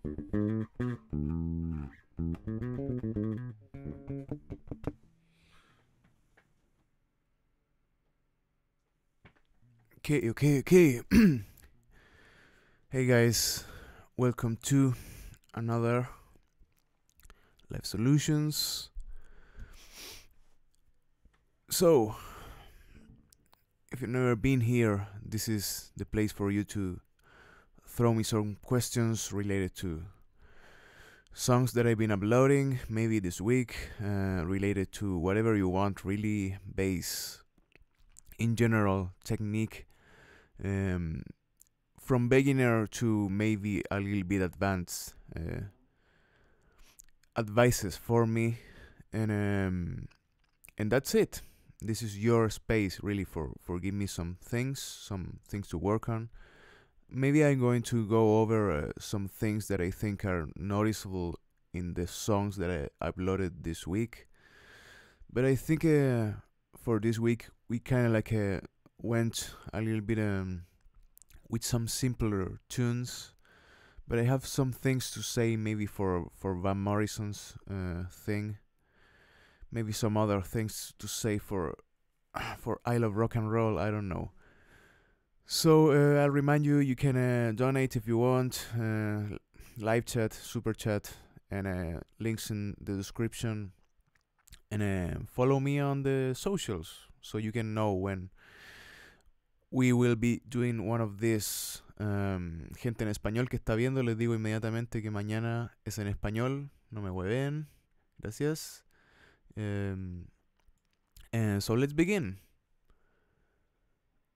Okay. Hey guys, welcome to another Live Solutions. So, if you've never been here, this is the place for you to throw me some questions related to songs that I've been uploading, maybe this week, related to whatever you want, really, bass, in general, technique, from beginner to maybe a little bit advanced, advices for me, and that's it. This is your space, really, for give me some things to work on. Maybe I'm going to go over some things that I think are noticeable in the songs that I uploaded this week. But I think for this week we kind of like went a little bit with some simpler tunes. But I have some things to say maybe for Van Morrison's thing. Maybe some other things to say for I Love Rock and Roll. I don't know. So I'll remind you, you can donate if you want, live chat, super chat, and links in the description. And follow me on the socials so you can know when we will be doing one of these. Gente en español que está viendo, les digo inmediatamente que mañana es en español. No me hueven. Gracias. And so let's begin.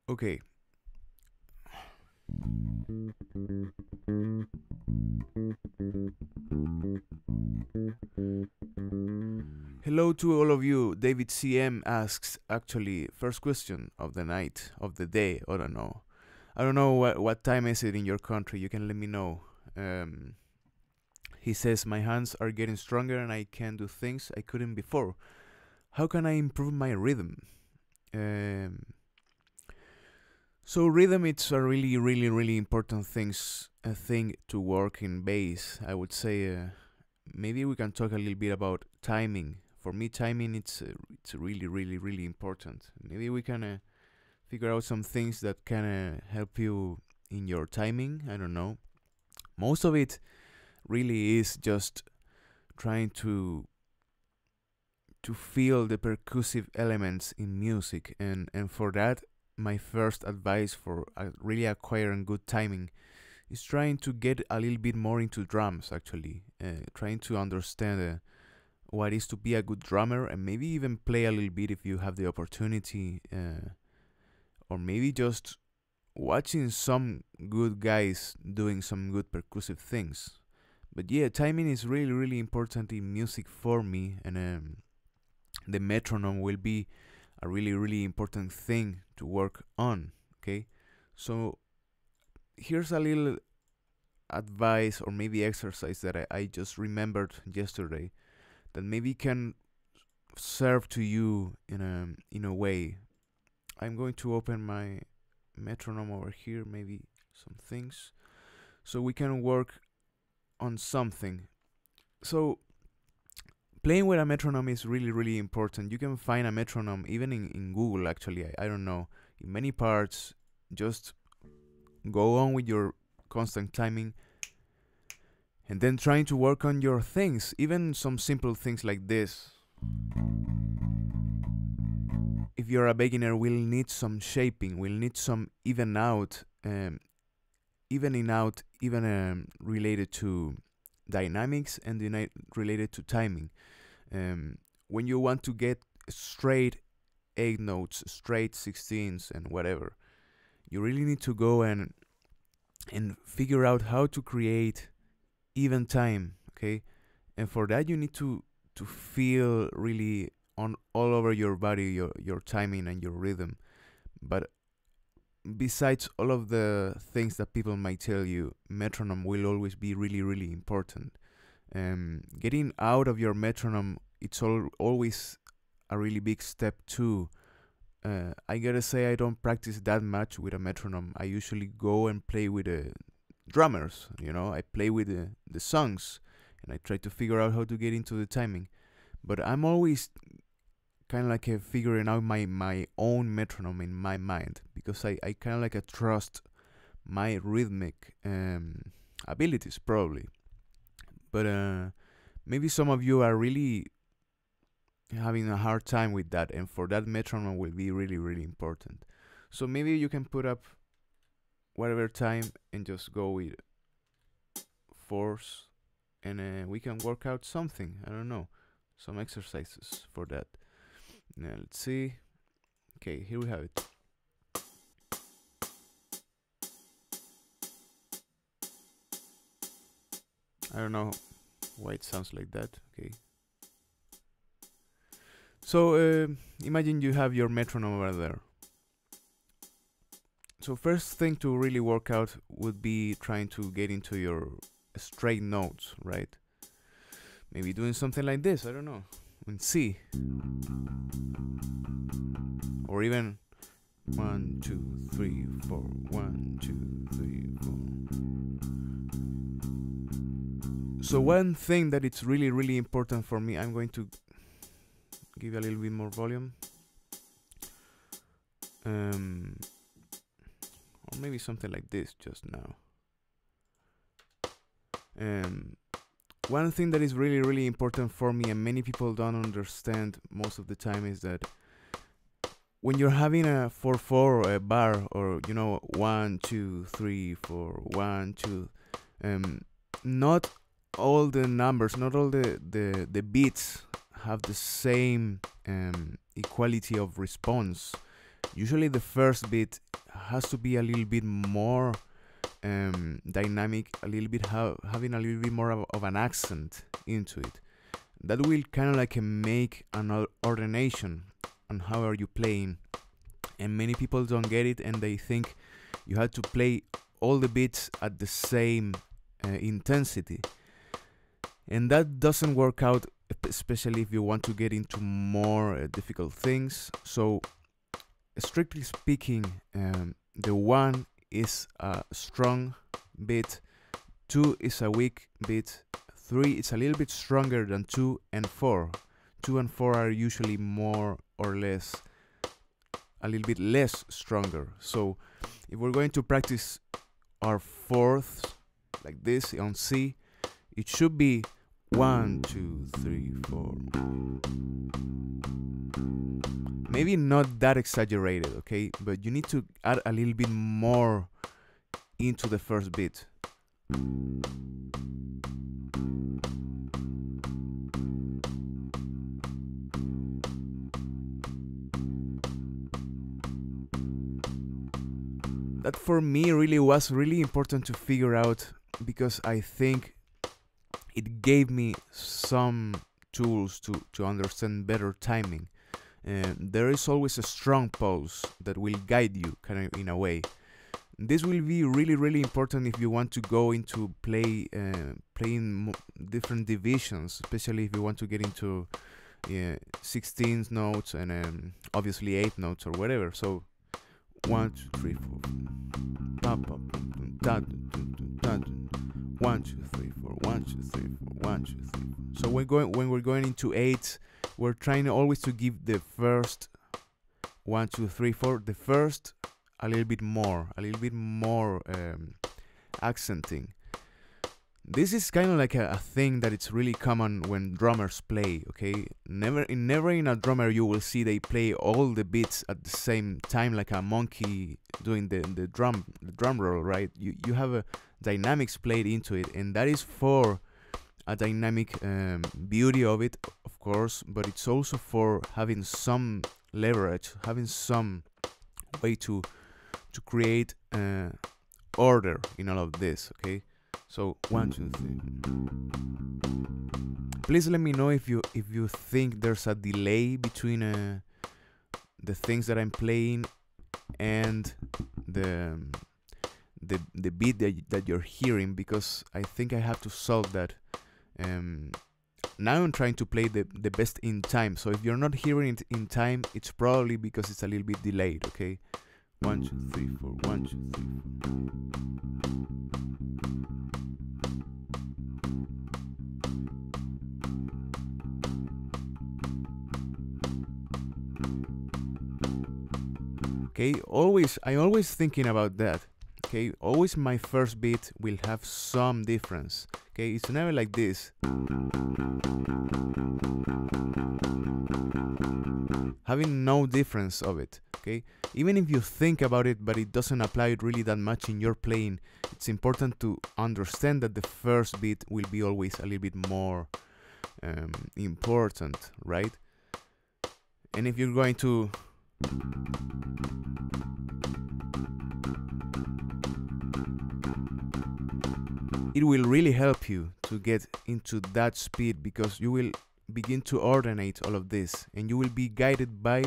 Okay. Hello to all of you. David CM asks, actually, first question of the night, of the day. I don't know what time is it in your country. You can let me know. He says, my hands are getting stronger and I can do things I couldn't before. How can I improve my rhythm? So rhythm, it's a really important thing to work in bass. I would say maybe we can talk a little bit about timing. For me, timing it's really important. Maybe we can figure out some things that can help you in your timing. I don't know. Most of it really is just trying to feel the percussive elements in music, and for that, my first advice for really acquiring good timing is trying to get a little bit more into drums, actually. Trying to understand what is to be a good drummer, and maybe even play a little bit if you have the opportunity, or maybe just watching some good guys doing some good percussive things. But yeah, timing is really important in music for me, and the metronome will be a really important thing to work on. Okay, so here's a little advice or maybe exercise that I just remembered yesterday that maybe can serve to you in a way. I'm going to open my metronome over here, maybe some things, so we can work on something. So playing with a metronome is really important. You can find a metronome even in Google, actually. I don't know, in many parts. Just go on with your constant timing and then trying to work on your things, even some simple things like this. If you're a beginner, we'll need some shaping, we'll need some evening out, even related to dynamics and related to timing. When you want to get straight 8 notes, straight 16s and whatever, you really need to go and figure out how to create even time, okay? And for that you need to feel really on all over your body, your timing and your rhythm. But besides all of the things that people might tell you, metronome will always be really important. Getting out of your metronome, it's always a really big step too. I gotta say, I don't practice that much with a metronome. I usually go and play with drummers. You know, I play with the songs, and I try to figure out how to get into the timing. But I'm always kind of like figuring out my own metronome in my mind, because I kind of like trust my rhythmic abilities probably. But maybe some of you are really having a hard time with that, and for that metronome will be really, really important. So maybe you can put up whatever time and just go with fours, and we can work out something. I don't know, some exercises for that. Now let's see. Okay, here we have it. I don't know why it sounds like that. Okay. So imagine you have your metronome over there. So first thing to really work out would be trying to get into your straight notes, right? Maybe doing something like this, I don't know, in C. Or even 1, 2, 3, 4, 1, 2, 3, 4. So one thing that it's really, really important for me, I'm going to give you a little bit more volume. Or maybe something like this just now. One thing that is really, really important for me, and many people don't understand most of the time, is that when you're having a 4/4 or a bar, or you know, 1 2 3 4 1 2, not all the numbers, not all the beats have the same equality of response. Usually the first beat has to be a little bit more dynamic, a little bit having a little bit more of an accent into it. That will kind of like make an ordination on how are you playing, and many people don't get it, and they think you have to play all the beats at the same intensity, and that doesn't work out, especially if you want to get into more difficult things. So strictly speaking, the 1 is a strong beat, 2 is a weak beat, 3 is a little bit stronger than 2 and 4. 2 and 4 are usually more or less a little bit less stronger. So if we're going to practice our fourths like this on C, it should be 1 2 3 4. Maybe not that exaggerated, okay? But you need to add a little bit more into the first beat. That for me really was really important to figure out, because I think it gave me some tools to understand better timing. There is always a strong pulse that will guide you, kind of in a way. This will be really, really important if you want to go into playing different divisions, especially if you want to get into 16th notes and obviously 8 notes or whatever. So 1 2 3 4. 1 2 3 4. 1 2 3 4. 1 2 3 4. So when we're going into 8, we're trying always to give the first 1 2 3 4, the first a little bit more accenting. This is kind of like a thing that it's really common when drummers play, okay? Never in a drummer you will see they play all the beats at the same time like a monkey doing the drum roll, right? You have a dynamics played into it, and that is for a dynamic beauty of it, of course, but it's also for having some leverage, having some way to create order in all of this, okay? So 1 2 3. Please let me know if you think there's a delay between the things that I'm playing and the beat that you're hearing, because I think I have to solve that. Now I'm trying to play the best in time, so if you're not hearing it in time, it's probably because it's a little bit delayed, okay? 1 2 3 4 1 2 3 4. Okay, I'm always thinking about that. Okay, always my first beat will have some difference. Okay, it's never like this. Having no difference of it. Okay, even if you think about it, but it doesn't apply really that much in your playing, it's important to understand that the first beat will be always a little bit more important, right? And if you're going to it will really help you to get into that speed, because you will begin to ordinate all of this, and you will be guided by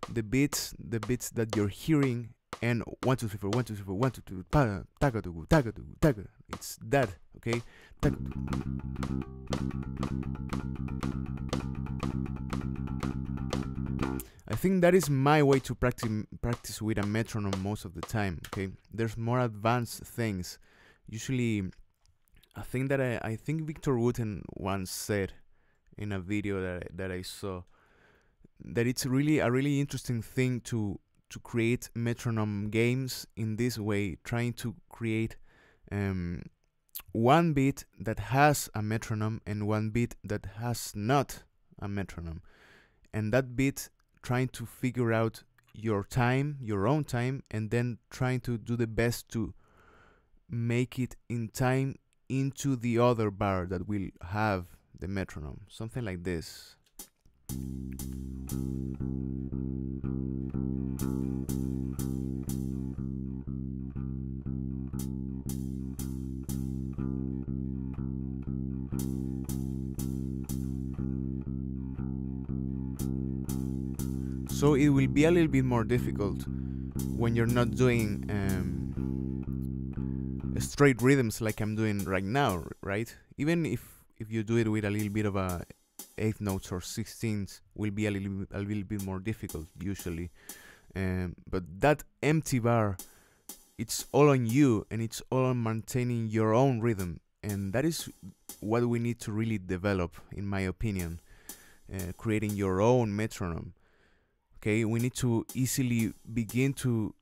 the beats that you're hearing. And 1 2 3 4 1 2 3 4 1 2 2 pa takatugu takatugu takatugu. It's that, okay? I think that is my way to practice with a metronome most of the time. Okay, there's more advanced things. Usually, a thing that I think Victor Wooten once said in a video that I saw, that it's really a really interesting thing to create metronome games in this way, trying to create one beat that has a metronome and one beat that has not a metronome, and that beat trying to figure out your time, your own time, and then trying to do the best to make it in time into the other bar that will have the metronome, something like this. So it will be a little bit more difficult when you're not doing straight rhythms like I'm doing right now, right? Even if you do it with a little bit of a 8th notes or 16ths, will be a little bit more difficult usually. But that empty bar, it's all on you, and it's all on maintaining your own rhythm, and that is what we need to really develop, in my opinion. Creating your own metronome. Okay, we need to easily begin to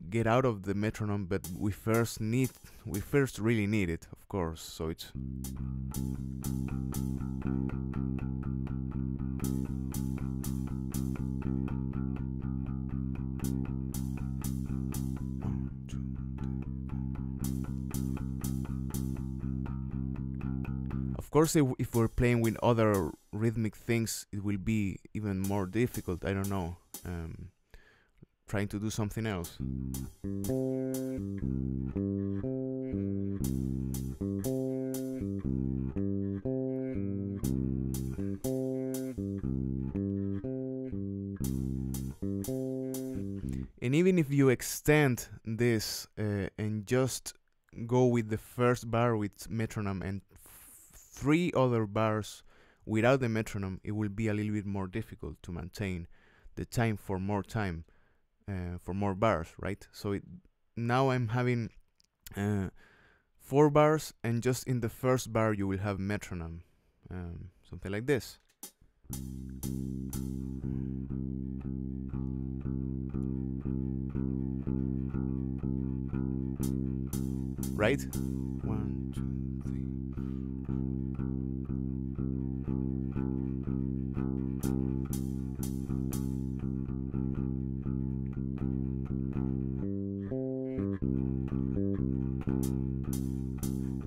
get out of the metronome, but we first really need it, of course. So it's of course, if we're playing with other rhythmic things, it will be even more difficult. I don't know. Trying to do something else. And even if you extend this and just go with the first bar with metronome and 3 other bars without the metronome, it will be a little bit more difficult to maintain the time for more bars, right? So now I'm having 4 bars, and just in the first bar you will have metronome, something like this. Right? 1 2 3.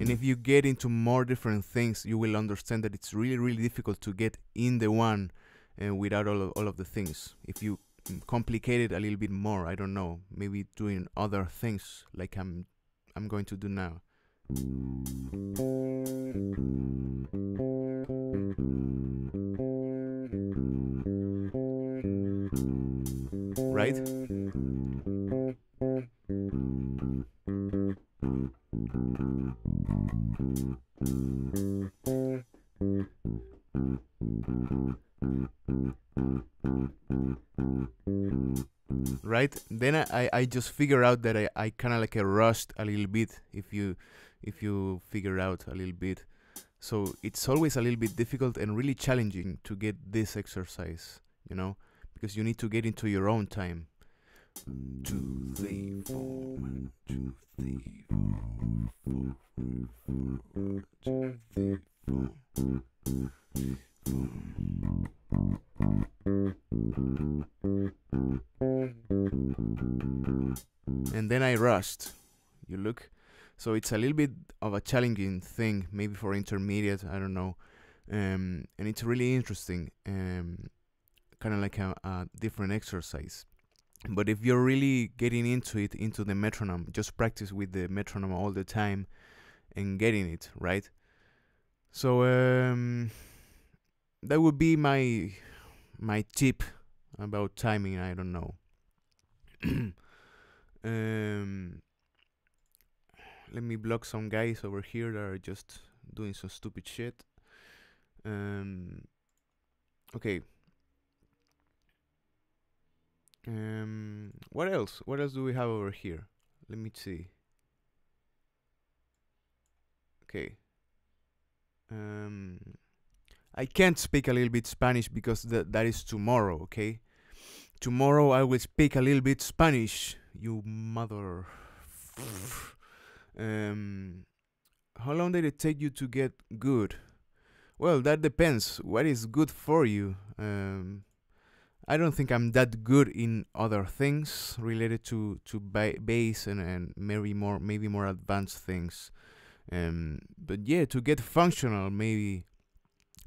And if you get into more different things, you will understand that it's really, really difficult to get in the one without all of the things. If you complicate it a little bit more, I don't know, maybe doing other things like I'm going to do now. Right? right? Then I just figure out that I kind of like rushed a little bit, if you figure out a little bit. So it's always a little bit difficult and really challenging to get this exercise, you know, because you need to get into your own time. 1, 2, 3, 4, 1, 2, 3, 4, 1, 2, 3, 4. And then I rushed. You look. So it's a little bit of a challenging thing, maybe for intermediate, I don't know. And it's really interesting, kind of like a different exercise. But if you're really getting into it, into the metronome, just practice with the metronome all the time and getting it, right? So that would be my tip about timing, I don't know. Let me block some guys over here that are just doing some stupid shit. Okay. What else? What else do we have over here? Let me see. Okay. I can't speak a little bit Spanish because that is tomorrow, okay? Tomorrow I will speak a little bit Spanish, you mother. How long did it take you to get good? Well, that depends. What is good for you? I don't think I'm that good in other things related to bass and maybe more advanced things. But yeah, to get functional, maybe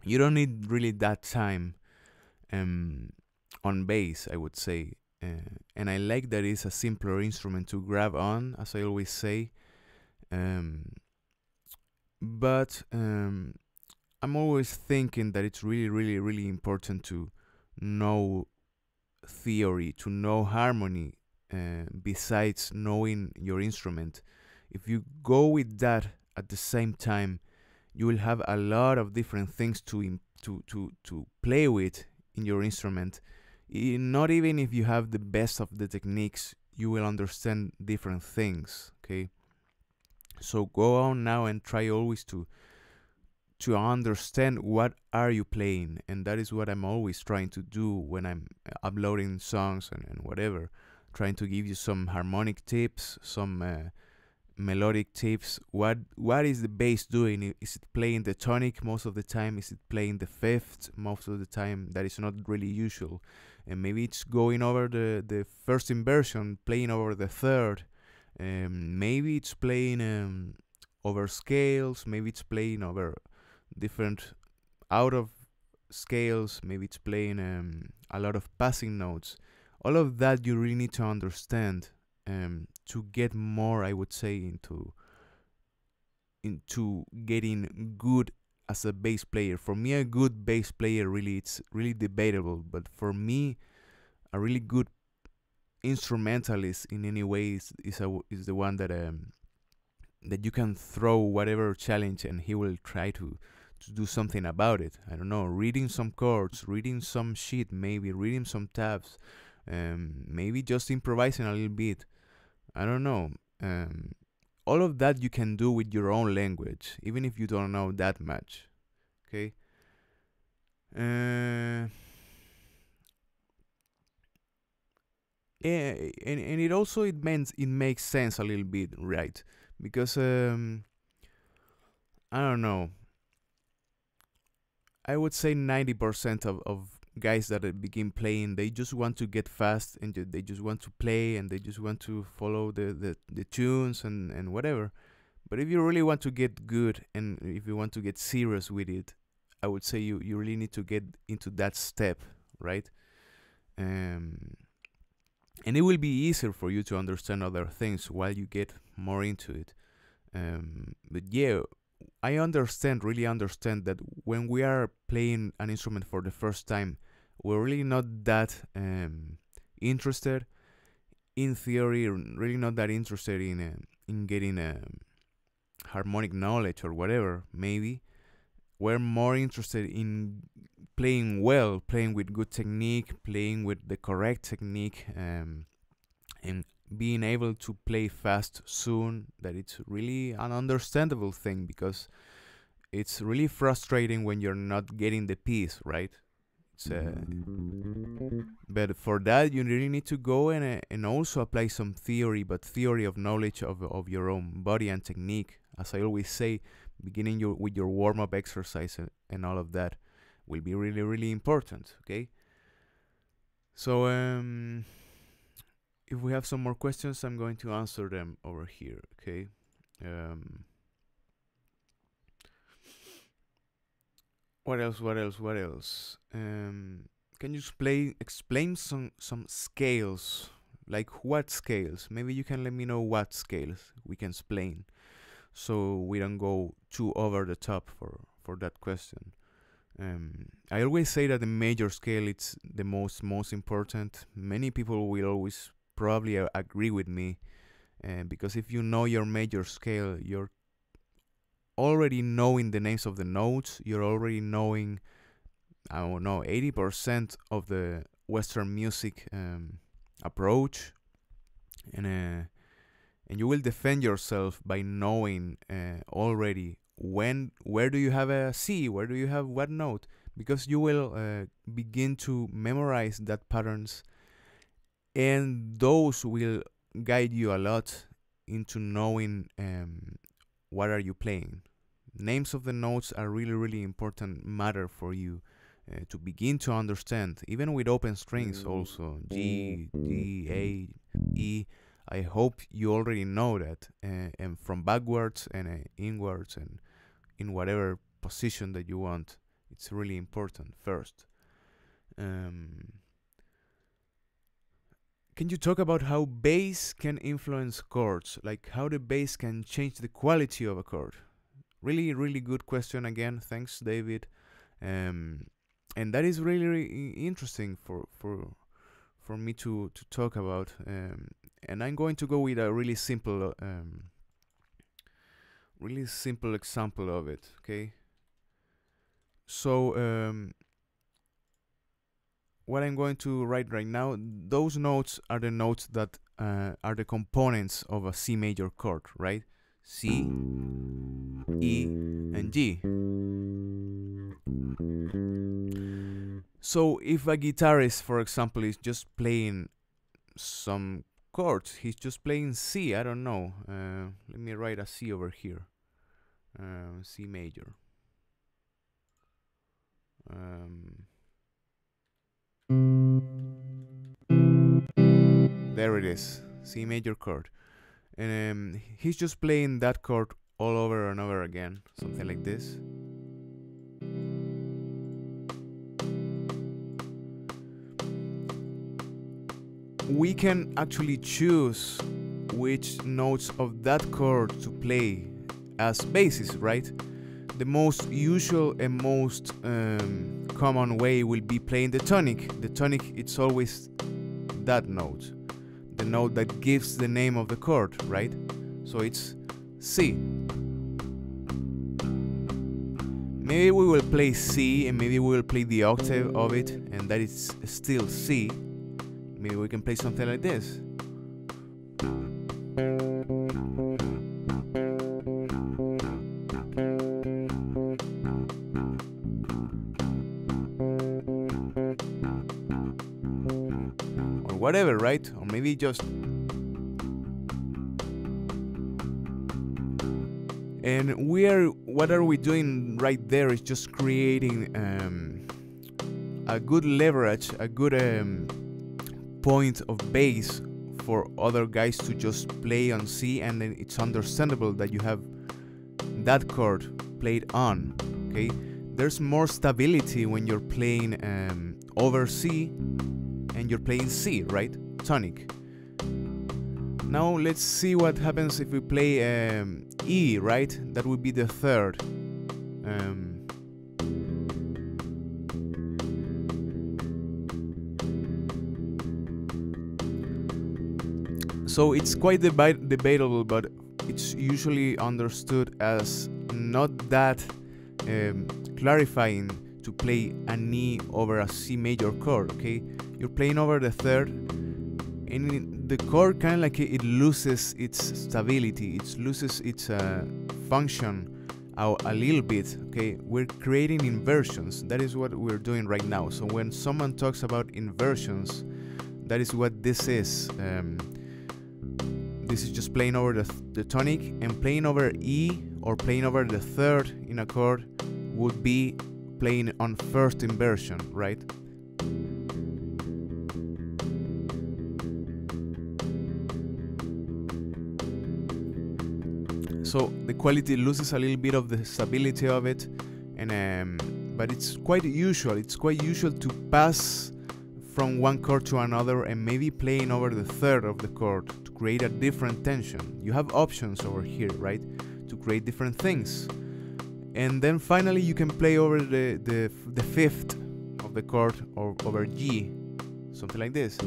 you don't need really that time on bass, I would say. And I like that it's a simpler instrument to grab on, as I always say. But I'm always thinking that it's really important to know theory, to know harmony, besides knowing your instrument. If you go with that at the same time, you will have a lot of different things to play with in your instrument. Not even if you have the best of the techniques, you will understand different things, okay? So go on now and try always to understand what are you playing, and that is what I'm always trying to do when I'm uploading songs and whatever, trying to give you some harmonic tips, some melodic tips. What is the bass doing? Is it playing the tonic most of the time? Is it playing the fifth most of the time? That is not really usual. And maybe it's going over the first inversion, playing over the third. Maybe it's playing over scales. Maybe it's playing over different out of scales. Maybe it's playing a lot of passing notes. All of that you really need to understand to get more, I would say, into getting good as a bass player. For me, a good bass player, really, it's really debatable. But for me, a really good instrumentalist in any way is the one that you can throw whatever challenge and he will try to do something about it. I don't know, reading some chords, reading some shit, maybe reading some tabs, maybe just improvising a little bit. I don't know. All of that you can do with your own language, even if you don't know that much. Okay. Yeah, and it also it makes sense a little bit, right? Because I don't know. I would say 90% of guys that begin playing, they just want to get fast and they just want to play and they just want to follow the tunes and whatever. But if you really want to get good and if you want to get serious with it, I would say you really need to get into that step, right? And it will be easier for you to understand other things while you get more into it. But yeah, I really understand that when we are playing an instrument for the first time, we're really not that interested in theory, really not that interested in getting harmonic knowledge or whatever. Maybe we're more interested in playing well, playing with good technique, playing with the correct technique, and being able to play fast soon, that it's really an understandable thing, because it's really frustrating when you're not getting the piece right. It's but for that you really need to go and also apply some theory, but theory of knowledge of your own body and technique. As I always say, beginning with your warm-up exercise and all of that will be really, really important. Okay, so if we have some more questions, I'm going to answer them over here. Okay. What else? Can you explain some scales? Like what scales? Maybe you can let me know what scales we can explain, so we don't go too over the top for that question. I always say that the major scale it's the most important. Many people will always probably agree with me, because if you know your major scale, you're already knowing the names of the notes. You're already knowing, I don't know, 80% of the Western music approach, and you will defend yourself by knowing already where do you have a C, where do you have what note, because you will begin to memorize that patterns, and those will guide you a lot into knowing what are you playing. Names of the notes are really important matter for you to begin to understand, even with open strings also, G, D, A, E. I hope you already know that, and from backwards and inwards and in whatever position that you want, it's really important first. Can you talk about how bass can influence chords, like how the bass can change the quality of a chord? Really good question again. Thanks, David. And that is really interesting for me to talk about. And I'm going to go with a really simple example of it. Okay. So what I'm going to write right now, those notes are the notes that are the components of a C major chord, right? C, E, and G. So if a guitarist, for example, is just playing some chords, he's just playing C, I don't know. Let me write a C over here. C major. There it is, C major chord. And he's just playing that chord all over and over again, something like this. We can actually choose which notes of that chord to play as basses, right? The most usual and most common way will be playing the tonic. The tonic, it's always that note, the note that gives the name of the chord, right? So it's C. Maybe we will play C, and maybe we will play the octave of it, and that is still C. Maybe we can play something like this. Or whatever, right? Or maybe just... And what are we doing right there is just creating a good leverage, a good point of bass for other guys to just play on C, and then it's understandable that you have that chord played on. Okay, there's more stability when you're playing over C and you're playing C, right? Tonic. Now let's see what happens if we play E, right? That would be the third. So it's quite debatable, but it's usually understood as not that clarifying to play an E over a C major chord, okay? You're playing over the third, and the chord kind of like it loses its stability, it loses its function a little bit. Okay, we're creating inversions. That is what we're doing right now. So when someone talks about inversions, that is what this is. This is just playing over the tonic, and playing over E or playing over the third in a chord would be playing on first inversion, right? So the quality loses a little bit of the stability of it, and but it's quite usual. It's quite usual to pass from one chord to another and maybe playing over the third of the chord to create a different tension. You have options over here, right, to create different things. And then finally you can play over the fifth of the chord or over G, something like this.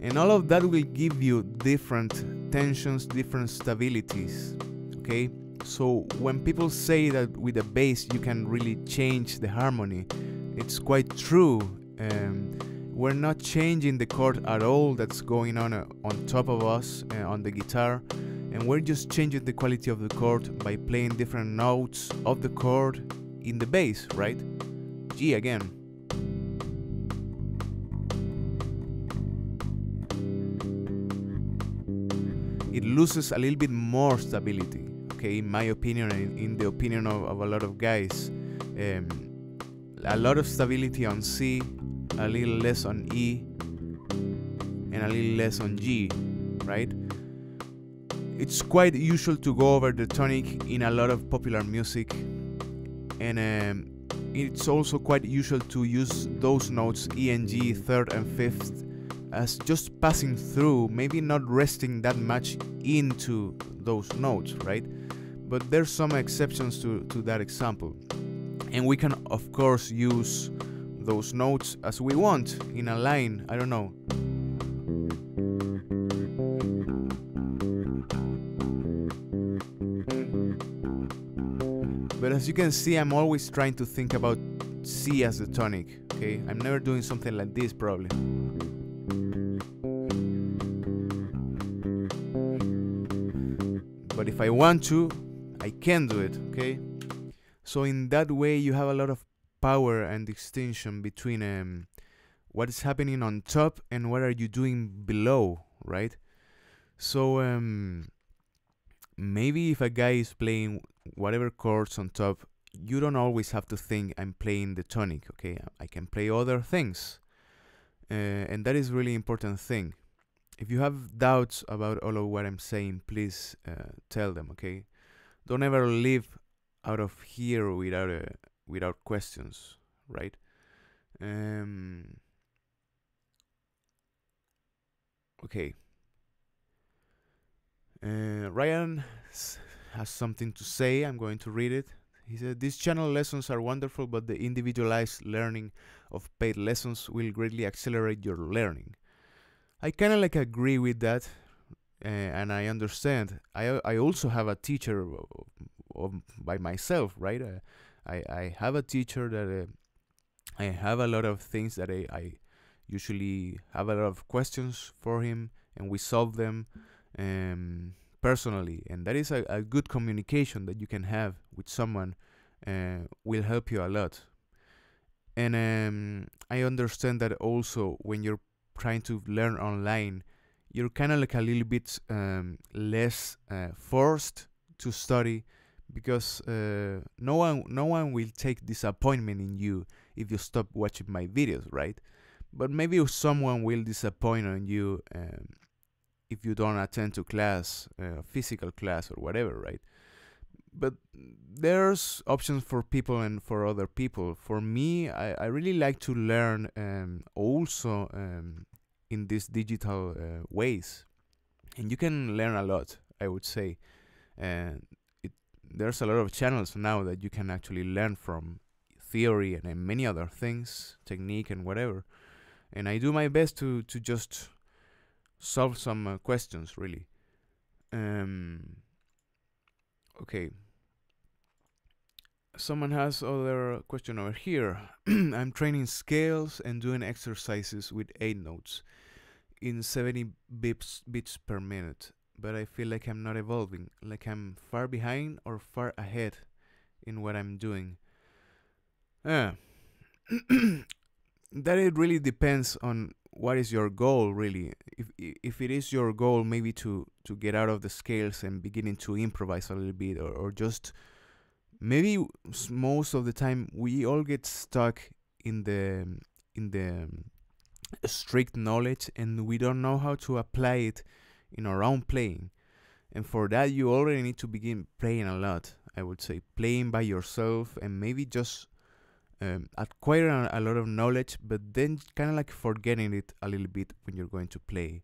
And all of that will give you different tensions, different stabilities, okay? So when people say that with the bass you can really change the harmony, it's quite true. We're not changing the chord at all that's going on top of us on the guitar, and we're just changing the quality of the chord by playing different notes of the chord in the bass, right? G again. It loses a little bit more stability, okay, in my opinion and in the opinion of a lot of guys. A lot of stability on C, a little less on E, and a little less on G, right? It's quite usual to go over the tonic in a lot of popular music, and it's also quite usual to use those notes, E and G, third and fifth, as just passing through, maybe not resting that much into those notes, right? But there's some exceptions to that example, and we can of course use those notes as we want in a line, I don't know. But as you can see, I'm always trying to think about C as the tonic, okay? I'm never doing something like this probably. But if I want to, I can do it, okay? So in that way you have a lot of power and distinction between what is happening on top and what are you doing below, right? So maybe if a guy is playing whatever chords on top, you don't always have to think I'm playing the tonic, okay? I can play other things, and that is really important thing. If you have doubts about all of what I'm saying, please tell them, okay? Don't ever leave out of here without questions, right? Okay. Ryan has something to say. I'm going to read it. He said, these channel lessons are wonderful, but the individualized learning of paid lessons will greatly accelerate your learning. I kind of like agree with that, and I understand. I also have a teacher by myself, right? I have a teacher that I have a lot of things that I usually have a lot of questions for him, and we solve them personally, and that is a good communication that you can have with someone, will help you a lot. And I understand that also when you're trying to learn online, you're kind of like a little bit less forced to study, because no one will take disappointment in you if you stop watching my videos, right? But maybe someone will disappoint on you if you don't attend to class, physical class or whatever, right? But there's options for people and for other people. For me, I really like to learn also in these digital ways, and you can learn a lot, I would say. And there's a lot of channels now that you can actually learn from, theory and many other things, technique and whatever. And I do my best to just solve some questions, really. Okay. Someone has other question over here. I'm training scales and doing exercises with 8 notes in 70 beats per minute, but I feel like I'm not evolving, like I'm far behind or far ahead in what I'm doing. Uh, that it really depends on what is your goal, really. If it is your goal maybe to get out of the scales and beginning to improvise a little bit, or just maybe most of the time we all get stuck in the strict knowledge, and we don't know how to apply it in our own playing. And for that you already need to begin playing a lot, I would say, playing by yourself, and maybe just acquiring a lot of knowledge, but then kind of like forgetting it a little bit when you're going to play.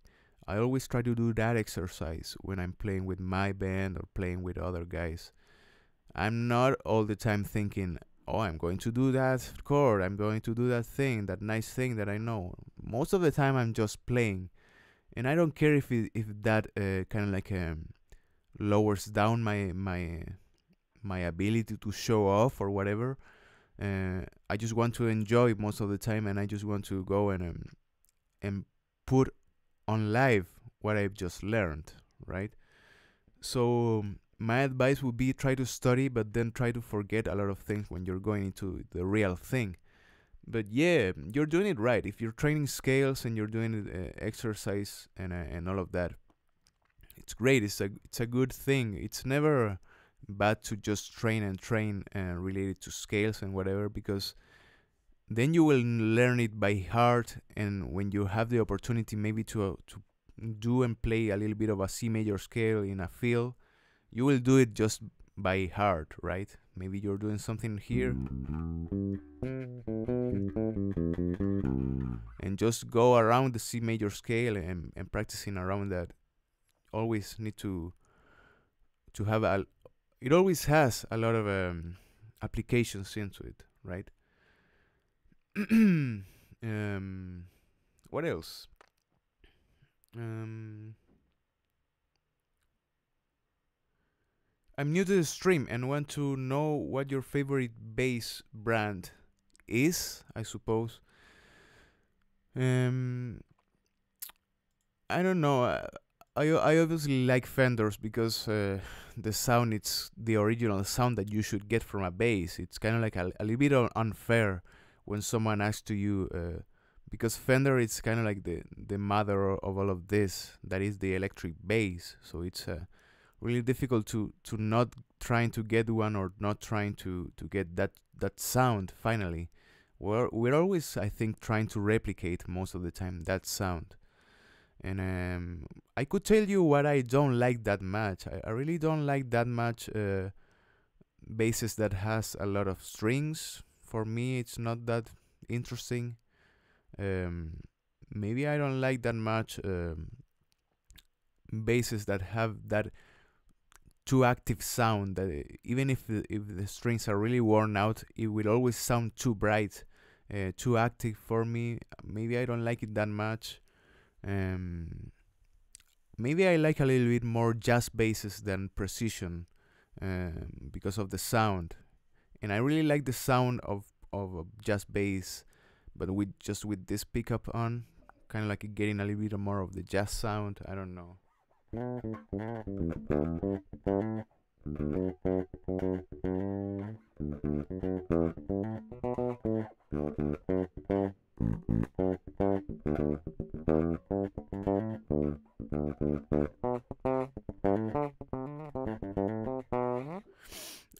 I always try to do that exercise when I'm playing with my band or playing with other guys. I'm not all the time thinking, oh, I'm going to do that chord, I'm going to do that thing, that nice thing that I know. Most of the time I'm just playing, and I don't care if that kind of like lowers down my ability to show off or whatever. I just want to enjoy most of the time, and I just want to go and put on live what I've just learned, right? So my advice would be try to study, but then try to forget a lot of things when you're going into the real thing. But yeah, you're doing it right. If you're training scales and you're doing exercise and all of that, it's great. It's a good thing. It's never bad to just train related to scales and whatever, because then you will learn it by heart, and when you have the opportunity maybe to do and play a little bit of a C major scale in a field, you will do it just by heart, right? Maybe you're doing something here and just go around the C major scale and practicing around that. Always need to have it always has a lot of applications into it, right? What else? I'm new to the stream and want to know what your favorite bass brand is, I suppose. I don't know. I obviously like Fenders because the sound, it's the original sound that you should get from a bass. It's kind of like a little bit unfair when someone asks to you, because Fender is kind of like the mother of all of this, that is the electric bass. So it's really difficult to not trying to get one, or not trying to get that sound finally. We're always, I think, trying to replicate most of the time that sound. And I could tell you what I don't like that much. I really don't like that much basses that has a lot of strings. For me, it's not that interesting. Maybe I don't like that much basses that have that too active sound, that even if the strings are really worn out, it will always sound too bright, too active for me. Maybe I don't like it that much. Maybe I like a little bit more jazz basses than precision, because of the sound, and I really like the sound of a jazz bass, but with this pickup on, kind of like getting a little bit more of the jazz sound. I don't know.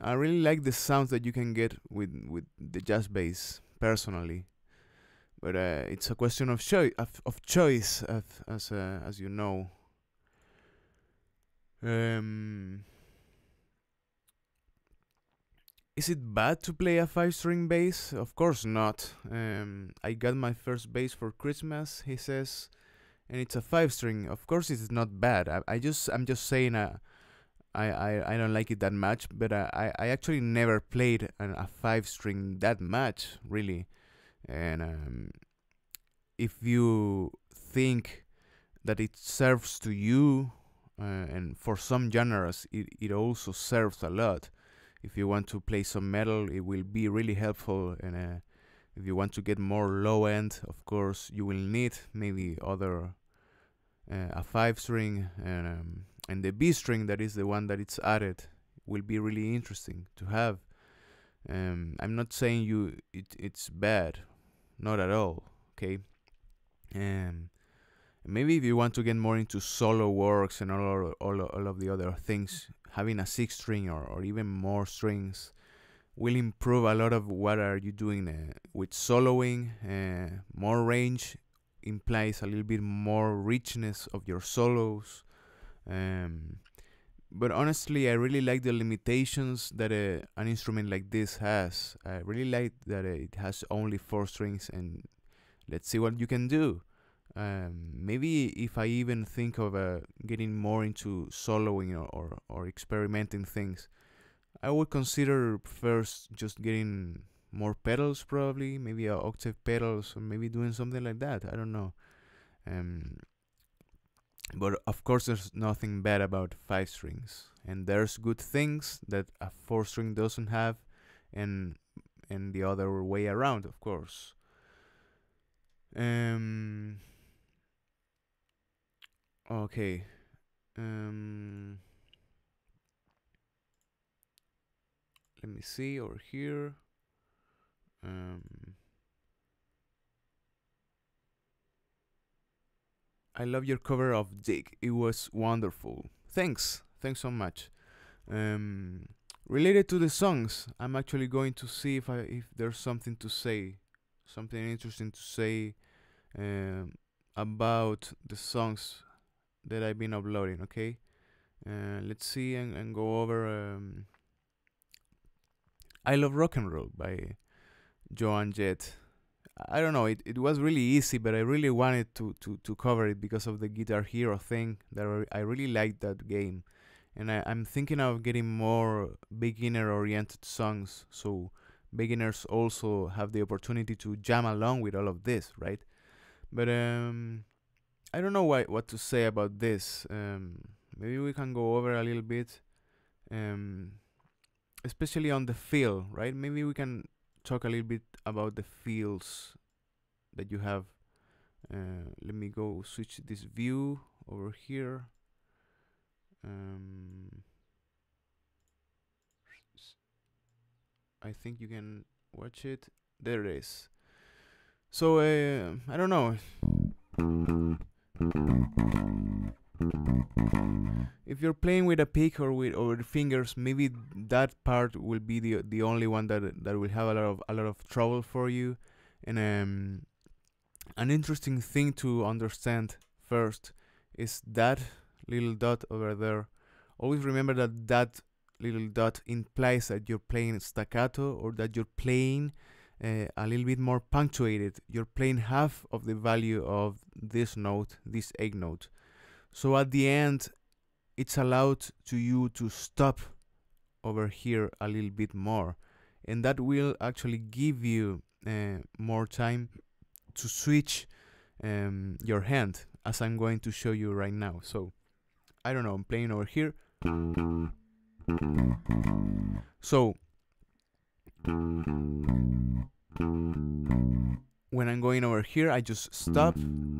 I really like the sounds that you can get with the jazz bass, personally, but it's a question of choice, as you know. Is it bad to play a 5-string bass? Of course not. I got my first bass for Christmas, he says, and it's a 5-string. Of course it's not bad. I'm just saying I don't like it that much, but I actually never played a 5-string that much, really. And if you think that it serves to you, and for some genres it also serves a lot, If you want to play some metal, it will be really helpful. And if you want to get more low end, of course, you will need maybe other a 5-string, and the B string, that is the one that it's added, will be really interesting to have. I'm not saying it's bad, not at all. Okay. Maybe if you want to get more into solo works and all of the other things, having a 6-string or even more strings will improve a lot of what are you doing with soloing. More range implies a little bit more richness of your solos. But honestly, I really like the limitations that an instrument like this has. I really like that it has only 4 strings, and let's see what you can do. Maybe if I even think of getting more into soloing or experimenting things, I would consider first just getting more pedals, probably maybe octave pedals, or maybe doing something like that. I don't know. But of course, there's nothing bad about 5 strings, and there's good things that a 4-string doesn't have, and the other way around, of course. Okay. Let me see over here. I love your cover of Dig. It was wonderful. Thanks so much. Related to the songs, I'm actually going to see if there's something to say, something interesting to say about the songs that I've been uploading. Okay. Let's see and go over. I Love Rock and Roll by Joan Jett. I don't know, it was really easy, but I really wanted to cover it because of the Guitar Hero thing. That I really liked that game, and I'm thinking of getting more beginner-oriented songs, so beginners also have the opportunity to jam along with all of this, right? But I don't know what to say about this. Maybe we can go over a little bit, especially on the feel, right? Maybe we can talk a little bit about the feels that you have. Let me go switch this view over here. I think you can watch it. There it is. So I don't know. If you're playing with a pick or with fingers, maybe that part will be the only one that will have a lot of trouble for you. And an interesting thing to understand first is that little dot over there. Always remember that little dot implies that you're playing staccato, or that you're playing a little bit more punctuated. You're playing half of the value of this note, this 8 note. So at the end, it's allowed to you to stop over here a little bit more, and that will actually give you more time to switch your hand, as I'm going to show you right now. So I don't know, I'm playing over here. So when I'm going over here, I just stop,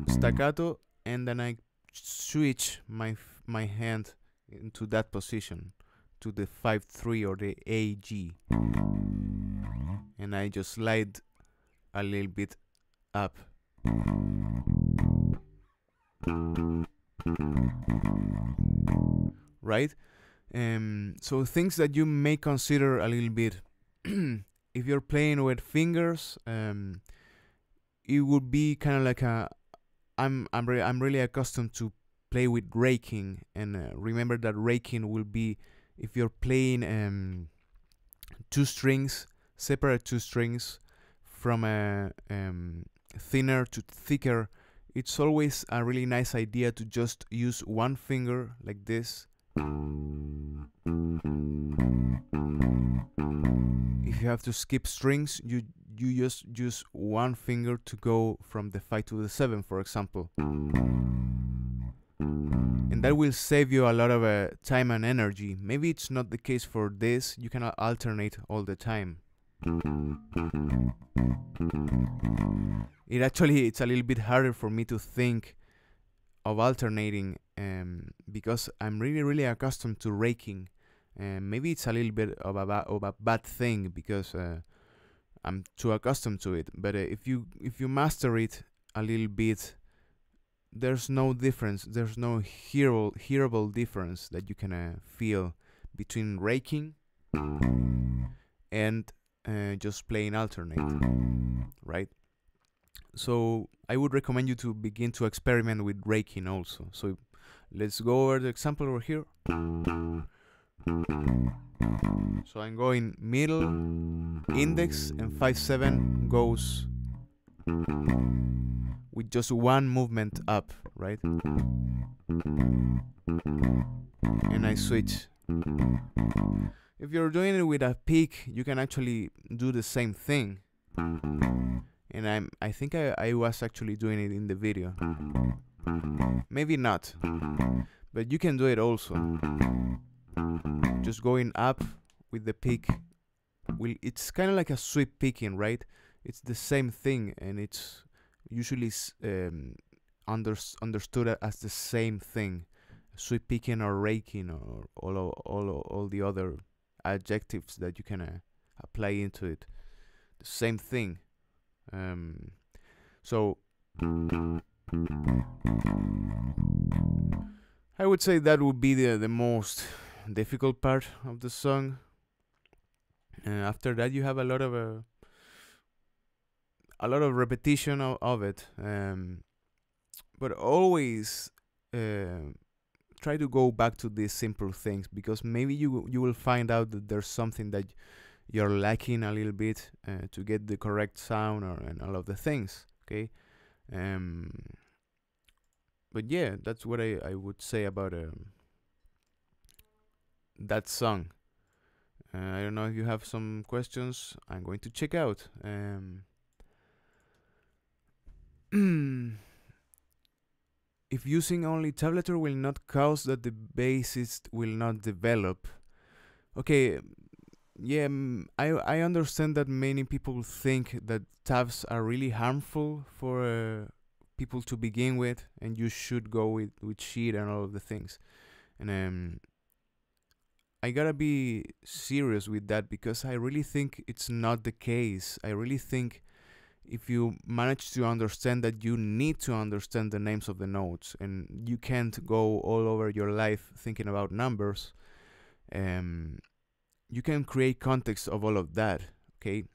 staccato, and then I switch my hand into that position, to the 5-3 or the AG, and I just slide a little bit up. Right? So things that you may consider a little bit. If you're playing with fingers, it would be kind of like I'm really accustomed to play with raking, and remember that raking will be if you're playing 2 strings, separate 2 strings from a thinner to thicker. It's always a really nice idea to just use one finger like this. If you have to skip strings, you just use one finger to go from the 5 to the 7, for example. And and that will save you a lot of time and energy. Maybe it's not the case for this. You cannot alternate all the time. It's a little bit harder for me to think of alternating because I'm really accustomed to raking. Maybe it's a little bit of a bad thing because I'm too accustomed to it. But if you master it a little bit, there's no difference. There's no hearable difference that you can feel between raking and just playing alternate, right? So I would recommend you to begin to experiment with raking also. So let's go over the example over here. So I'm going middle, index, and 5/7 goes with just one movement up, right? And I switch. If you're doing it with a pick, you can actually do the same thing. And I think I was actually doing it in the video. Maybe not, but you can do it also. Just going up with the pick. It's kind of like a sweep picking, right? It's the same thing, and it's usually understood as the same thing. Sweep picking or raking or all the other adjectives that you can apply into it. The same thing. So I would say that would be the most difficult part of the song. After that, you have a lot of repetition of it, but always try to go back to these simple things, because maybe you will find out that there's something that you're lacking a little bit to get the correct sound and all of the things. Okay, but yeah, that's what I would say about that song. I don't know if you have some questions. I'm going to check out. If using only tablature will not cause that the bassist will not develop. Okay, yeah, I understand that many people think that tabs are really harmful for people to begin with, and you should go with sheet and all of the things. And I gotta be serious with that, because I really think it's not the case. I really think if you manage to understand that you need to understand the names of the notes, and you can't go all over your life thinking about numbers, you can create context of all of that. Okay,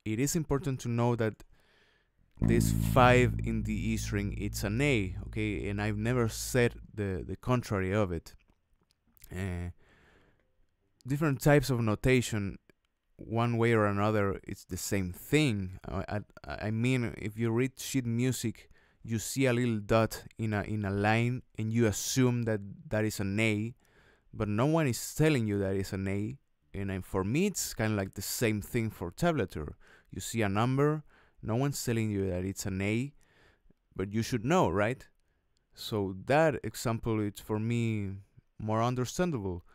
it is important to know that this 5 in the E string, it's an A. Okay, and I've never said the contrary of it. Different types of notation, one way or another, it's the same thing. I mean, if you read sheet music, you see a little dot in a line, and you assume that is an A, but no one is telling you that is an A. And for me, it's kind of like the same thing for tablature. You see a number, no one's telling you that it's an A, but you should know, right? So that example, it's for me more understandable.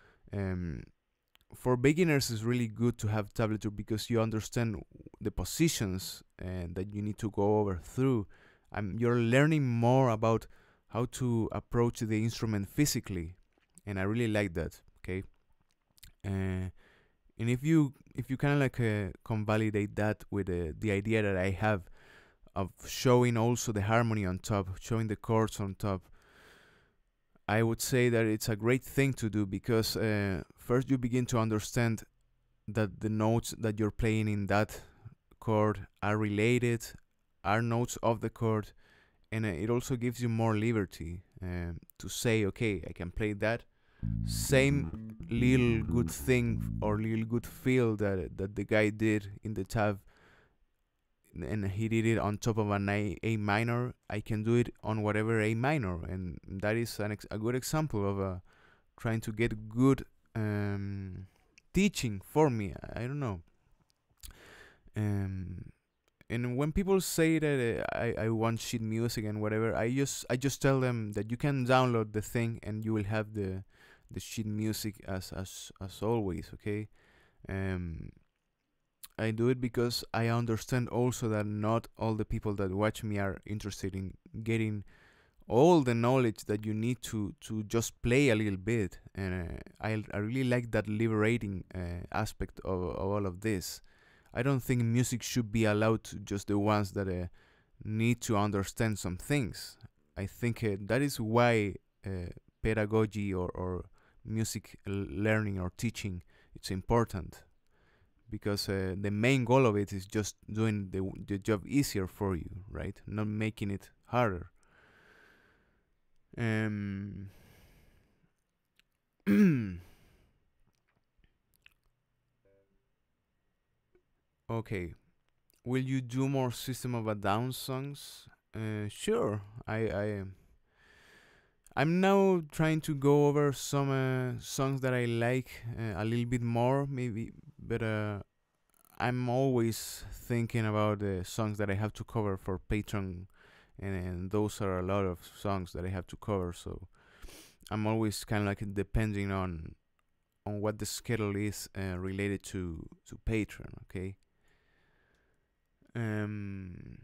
For beginners, it's really good to have tablature, because you understand the positions that you need to go over through. You're learning more about how to approach the instrument physically, and I really like that. Okay, and if you kind of like convalidate that with the idea that I have of showing also the harmony on top, showing the chords on top, I would say that it's a great thing to do, because first you begin to understand that the notes that you're playing in that chord are related, are notes of the chord, and it also gives you more liberty to say, okay, I can play that same little good thing or little good feel that the guy did in the tab, and he did it on top of an A minor. I can do it on whatever A minor, and that is a good example of trying to get good teaching for me. I don't know. And when people say that I want sheet music and whatever, I just tell them that you can download the thing and you will have the sheet music as always. Okay. um I do it because I understand also that not all the people that watch me are interested in getting all the knowledge that you need to just play a little bit. And I really like that liberating aspect of all of this. I don't think music should be allowed to just the ones that need to understand some things. I think that is why pedagogy or music learning or teaching it's important, because the main goal of it is just doing the job easier for you, right? Not making it harder. Um, okay. Will you do more System of a Down songs? Sure. I'm now trying to go over some songs that I like a little bit more, maybe, but I'm always thinking about the songs that I have to cover for Patreon, and those are a lot of songs that I have to cover. So I'm always kind of like depending on what the schedule is related to Patreon. Okay. Um,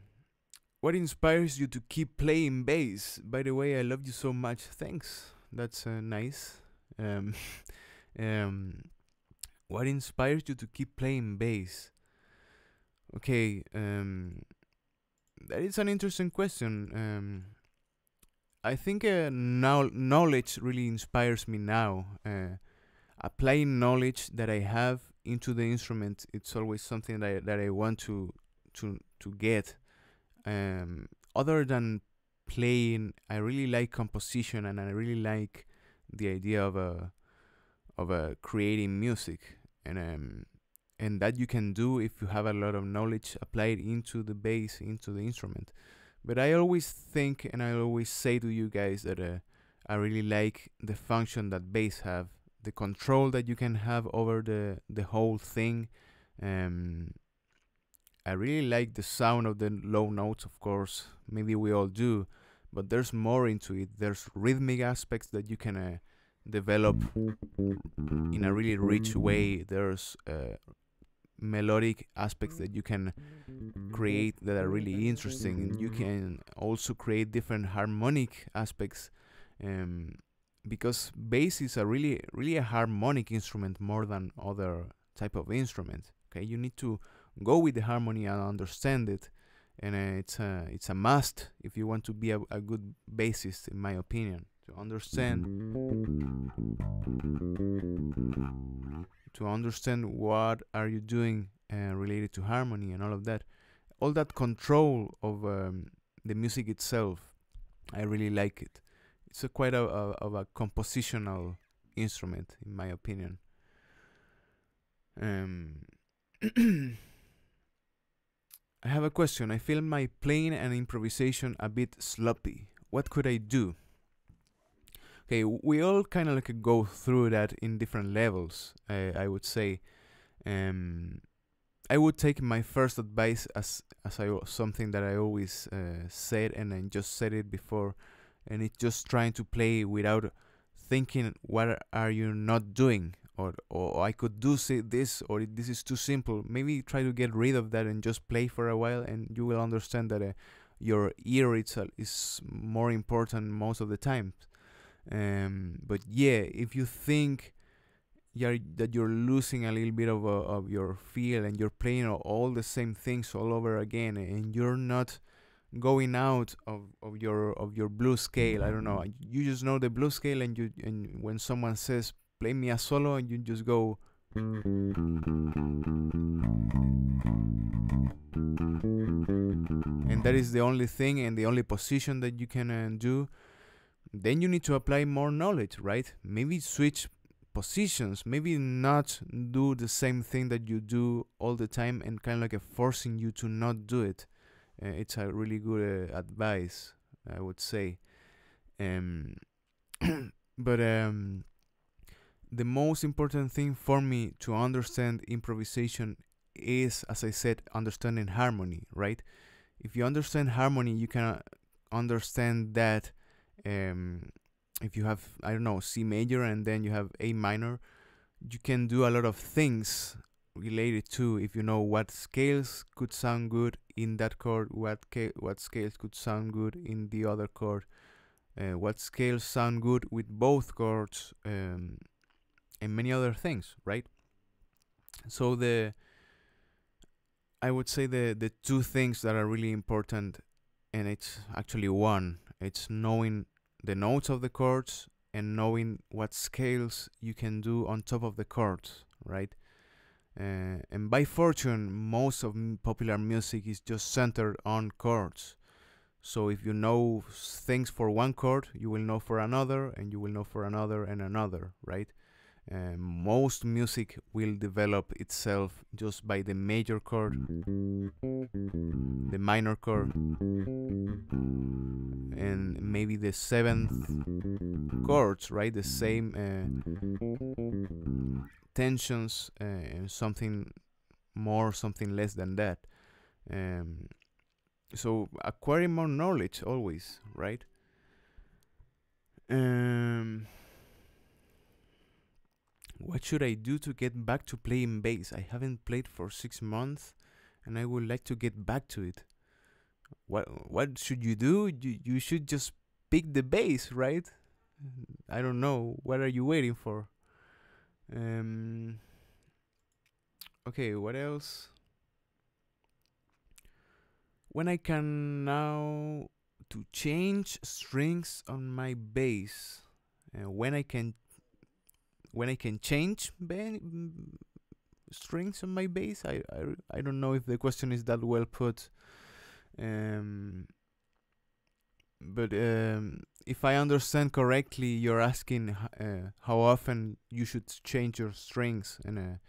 what inspires you to keep playing bass? By the way, I love you so much. Thanks. That's nice. Um, um, what inspires you to keep playing bass? Okay, that is an interesting question. I think now knowledge really inspires me now. Applying knowledge that I have into the instrument, it's always something that I want to get. Other than playing, I really like composition, and I really like the idea of creating music, and that you can do if you have a lot of knowledge applied into the bass, into the instrument. But I always think, and I always say to you guys that I really like the function that bass have, the control that you can have over the whole thing. I really like the sound of the low notes, of course. Maybe we all do, but there's more into it. There's rhythmic aspects that you can develop in a really rich way. There's melodic aspects that you can create that are really interesting, and you can also create different harmonic aspects, because bass is a really a harmonic instrument more than other type of instrument. Okay, you need to go with the harmony and understand it, and it's a must if you want to be a good bassist, in my opinion, to understand what are you doing related to harmony and all that control of the music itself. I really like it. It's quite of a compositional instrument, in my opinion. I have a question. I feel my playing and improvisation a bit sloppy. What could I do? Okay, we all kind of like go through that in different levels. I would say, I would take my first advice as something that I always said, and I just said it before, and it's just trying to play without thinking what are you not doing, or I could do this, or this is too simple. Maybe try to get rid of that and just play for a while, and you will understand that your ear is more important most of the time. But yeah, if you think that you're losing a little bit of your feel, and you're playing all the same things all over again, and you're not going out of your blues scale, I don't know, you just know the blues scale, and when someone says play me a solo, and you just go, and that is the only thing and the only position that you can do, then you need to apply more knowledge, right? Maybe switch positions, maybe not do the same thing that you do all the time, and kind of like forcing you to not do it. It's a really good advice, I would say. But the most important thing for me to understand improvisation is, as I said, understanding harmony, right? If you understand harmony, you can understand that if you have, I don't know, C major and then you have A minor, you can do a lot of things related to, if you know what scales could sound good in that chord, what scales could sound good in the other chord, what scales sound good with both chords, and many other things, right? So I would say the two things that are really important, and it's actually one, it's knowing the notes of the chords and knowing what scales you can do on top of the chords, right? And by fortune, most of popular music is just centered on chords. So if you know things for one chord, you will know for another, and you will know for another and another, right? Most music will develop itself just by the major chord, the minor chord, and maybe the seventh chords, right? The same tensions, something more, something less than that. So acquiring more knowledge always, right? What should I do to get back to playing bass? I haven't played for 6 months, and I would like to get back to it. What should you do? You should just pick the bass, right? I don't know. What are you waiting for? Okay, what else? When I can now to change strings on my bass, when I can change strings on my bass. I don't know if the question is that well put, but if I understand correctly, you're asking how often you should change your strings, and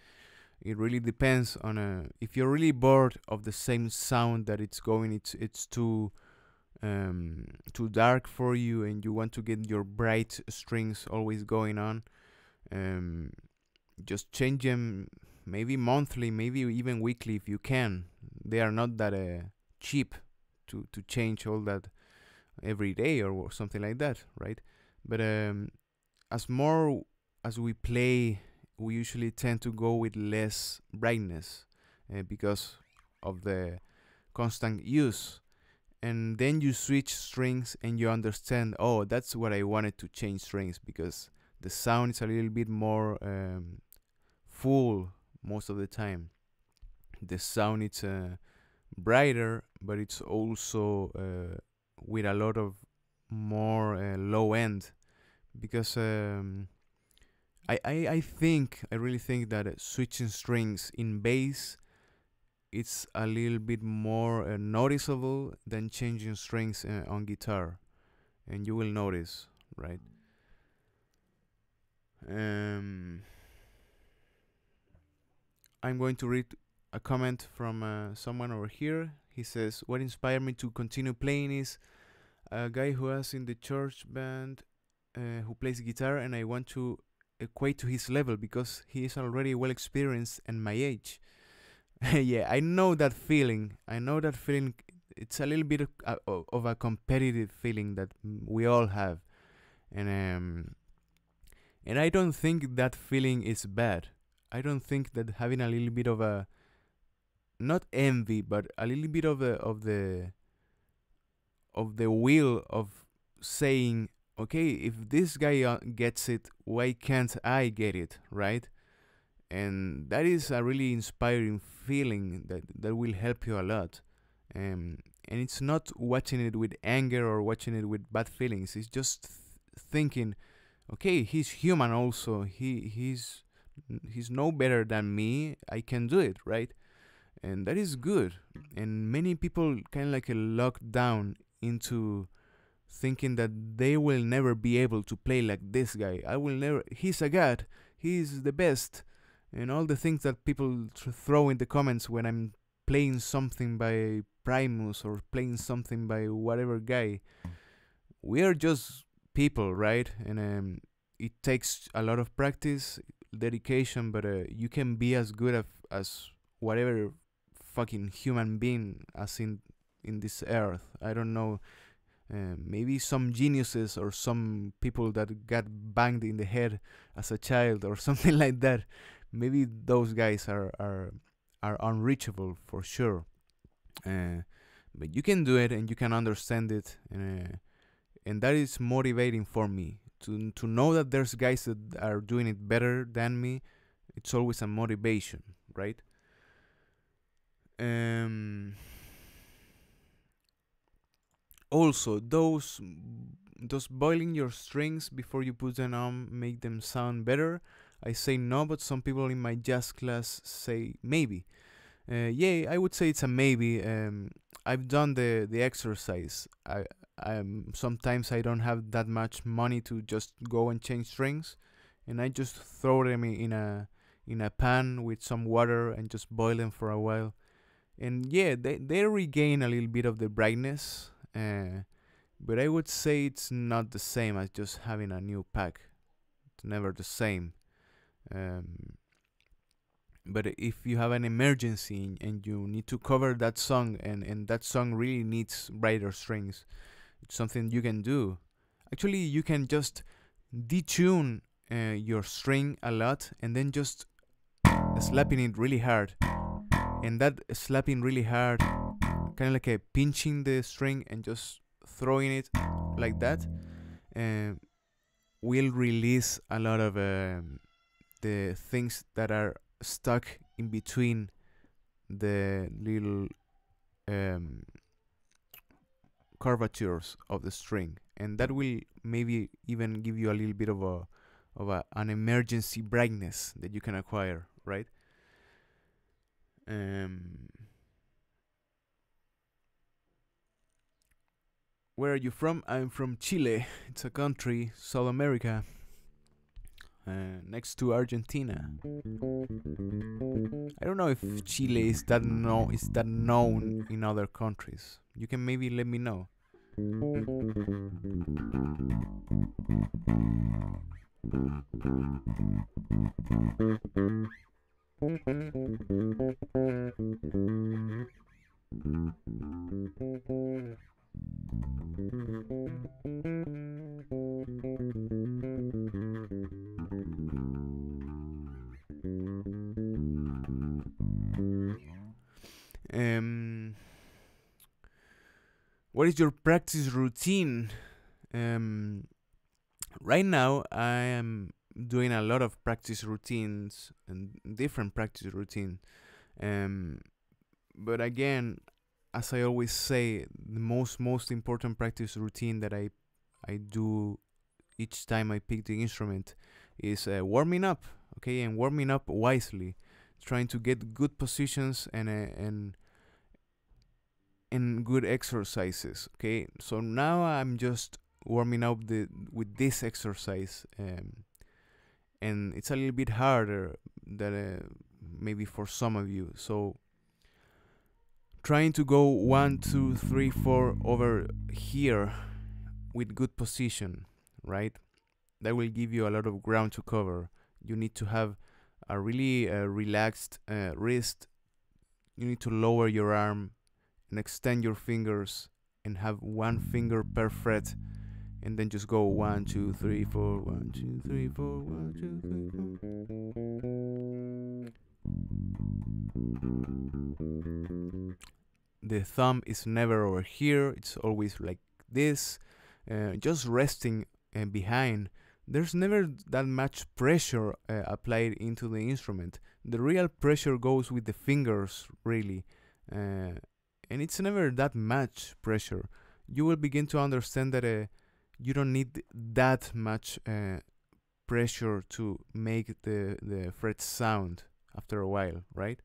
it really depends on if you're really bored of the same sound that it's going, it's too dark for you, and you want to get your bright strings always going on. Just change them, maybe monthly, maybe even weekly if you can. They are not that cheap to change all that every day or something like that, right? But as we play, we usually tend to go with less brightness because of the constant use. And then you switch strings and you understand, oh, that's what I wanted to change strings, because the sound is a little bit more full most of the time. The sound is brighter, but it's also with a lot of more low end, because I really think that switching strings in bass, it's a little bit more noticeable than changing strings on guitar, and you will notice, right? I'm going to read a comment from someone over here. He says, what inspired me to continue playing is a guy who was in the church band who plays guitar, and I want to equate to his level because he is already well experienced and my age. Yeah, I know that feeling. It's a little bit of a competitive feeling that we all have, and I don't think that feeling is bad. I don't think that having a little bit of a, not envy, but a little bit of the will of saying, okay, if this guy gets it, why can't I get it, right? And that is a really inspiring feeling that will help you a lot. And it's not watching it with anger or watching it with bad feelings. It's just thinking, okay, he's human also. He's no better than me. I can do it, right? And that is good. And many people kind of like locked down into thinking that they will never be able to play like this guy. He's a god. He's the best. And all the things that people throw in the comments when I'm playing something by Primus or playing something by whatever guy. We are just people, right? And it takes a lot of practice, dedication, but you can be as good as whatever fucking human being as in this earth. I don't know. Maybe some geniuses or some people that got banged in the head as a child or something like that. Maybe those guys are unreachable for sure. But you can do it and you can understand it, and that is motivating for me to know that there's guys that are doing it better than me. It's always a motivation, right? Also, those boiling your strings before you put them on make them sound better. I say no, but some people in my jazz class say maybe. Yeah, I would say it's a maybe. I've done the exercise. Sometimes I don't have that much money to just go and change strings, and I just throw them in a pan with some water and just boil them for a while. And yeah, they regain a little bit of the brightness, but I would say it's not the same as just having a new pack. It's never the same. But if you have an emergency and you need to cover that song, and that song really needs brighter strings, it's something you can do. Actually, you can just detune your string a lot and then just slapping it really hard. And that slapping really hard, kind of like a pinching the string and just throwing it like that, will release a lot of the things that are stuck in between the little curvatures of the string, and that will maybe even give you a little bit of an emergency brightness that you can acquire, right? Where are you from? I'm from Chile. It's a country, South America, next to Argentina. I don't know if Chile is that known in other countries. You can maybe let me know. What is your practice routine? Right now I am doing a lot of practice routines and different practice routine. But again, as I always say, the most important practice routine that I do each time I pick the instrument is warming up, okay, and warming up wisely, trying to get good positions and good exercises, okay. So now I'm just warming up with this exercise, and it's a little bit harder than maybe for some of you. So trying to go 1, 2, 3, 4 over here with good position, right? That will give you a lot of ground to cover. You need to have a really relaxed wrist. You need to lower your arm and extend your fingers and have one finger per fret, and then just go 1, 2, 3, 4, 1, 2, 3, 4, 1, 2, 3, 4. The thumb is never over here, it's always like this, just resting behind. There's never that much pressure applied into the instrument. The real pressure goes with the fingers, really, and it's never that much pressure. You will begin to understand that you don't need that much pressure to make the frets sound after a while, right?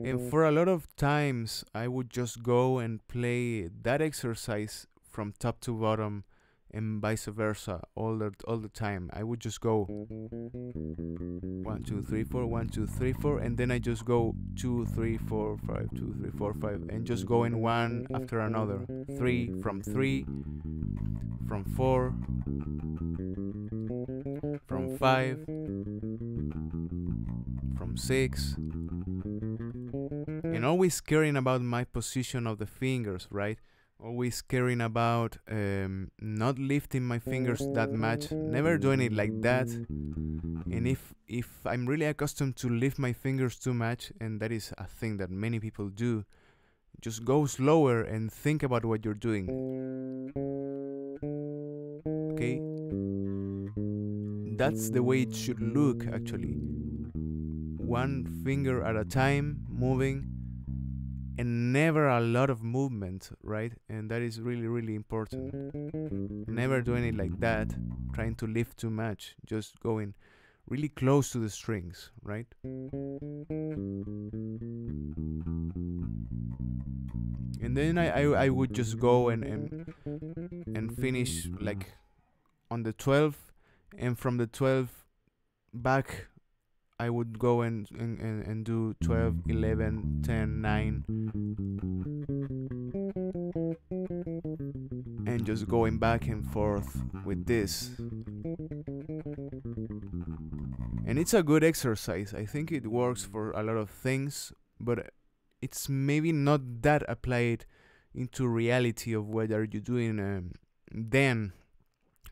And for a lot of times I would just go and play that exercise from top to bottom and vice versa all the time. I would just go 1, 2, 3, 4, 1, 2, 3, 4, and then I just go 2, 3, 4, 5, 2, 3, 4, 5, and just go in one after another. 3 from 3, from 4, from 5, from 6, and always caring about my position of the fingers, right? Always caring about not lifting my fingers that much, never doing it like that. And if I'm really accustomed to lift my fingers too much, and that is a thing that many people do, just go slower and think about what you're doing. Okay? That's the way it should look, actually. One finger at a time, moving, and never a lot of movement, right? And that is really, really important. Never doing it like that, trying to lift too much, just going really close to the strings, right? And then I would just go and finish like on the 12, and from the 12 back I would go and do 12, 11, 10, 9, and just going back and forth with this. And it's a good exercise. I think it works for a lot of things, but it's maybe not that applied into reality of what are you doing then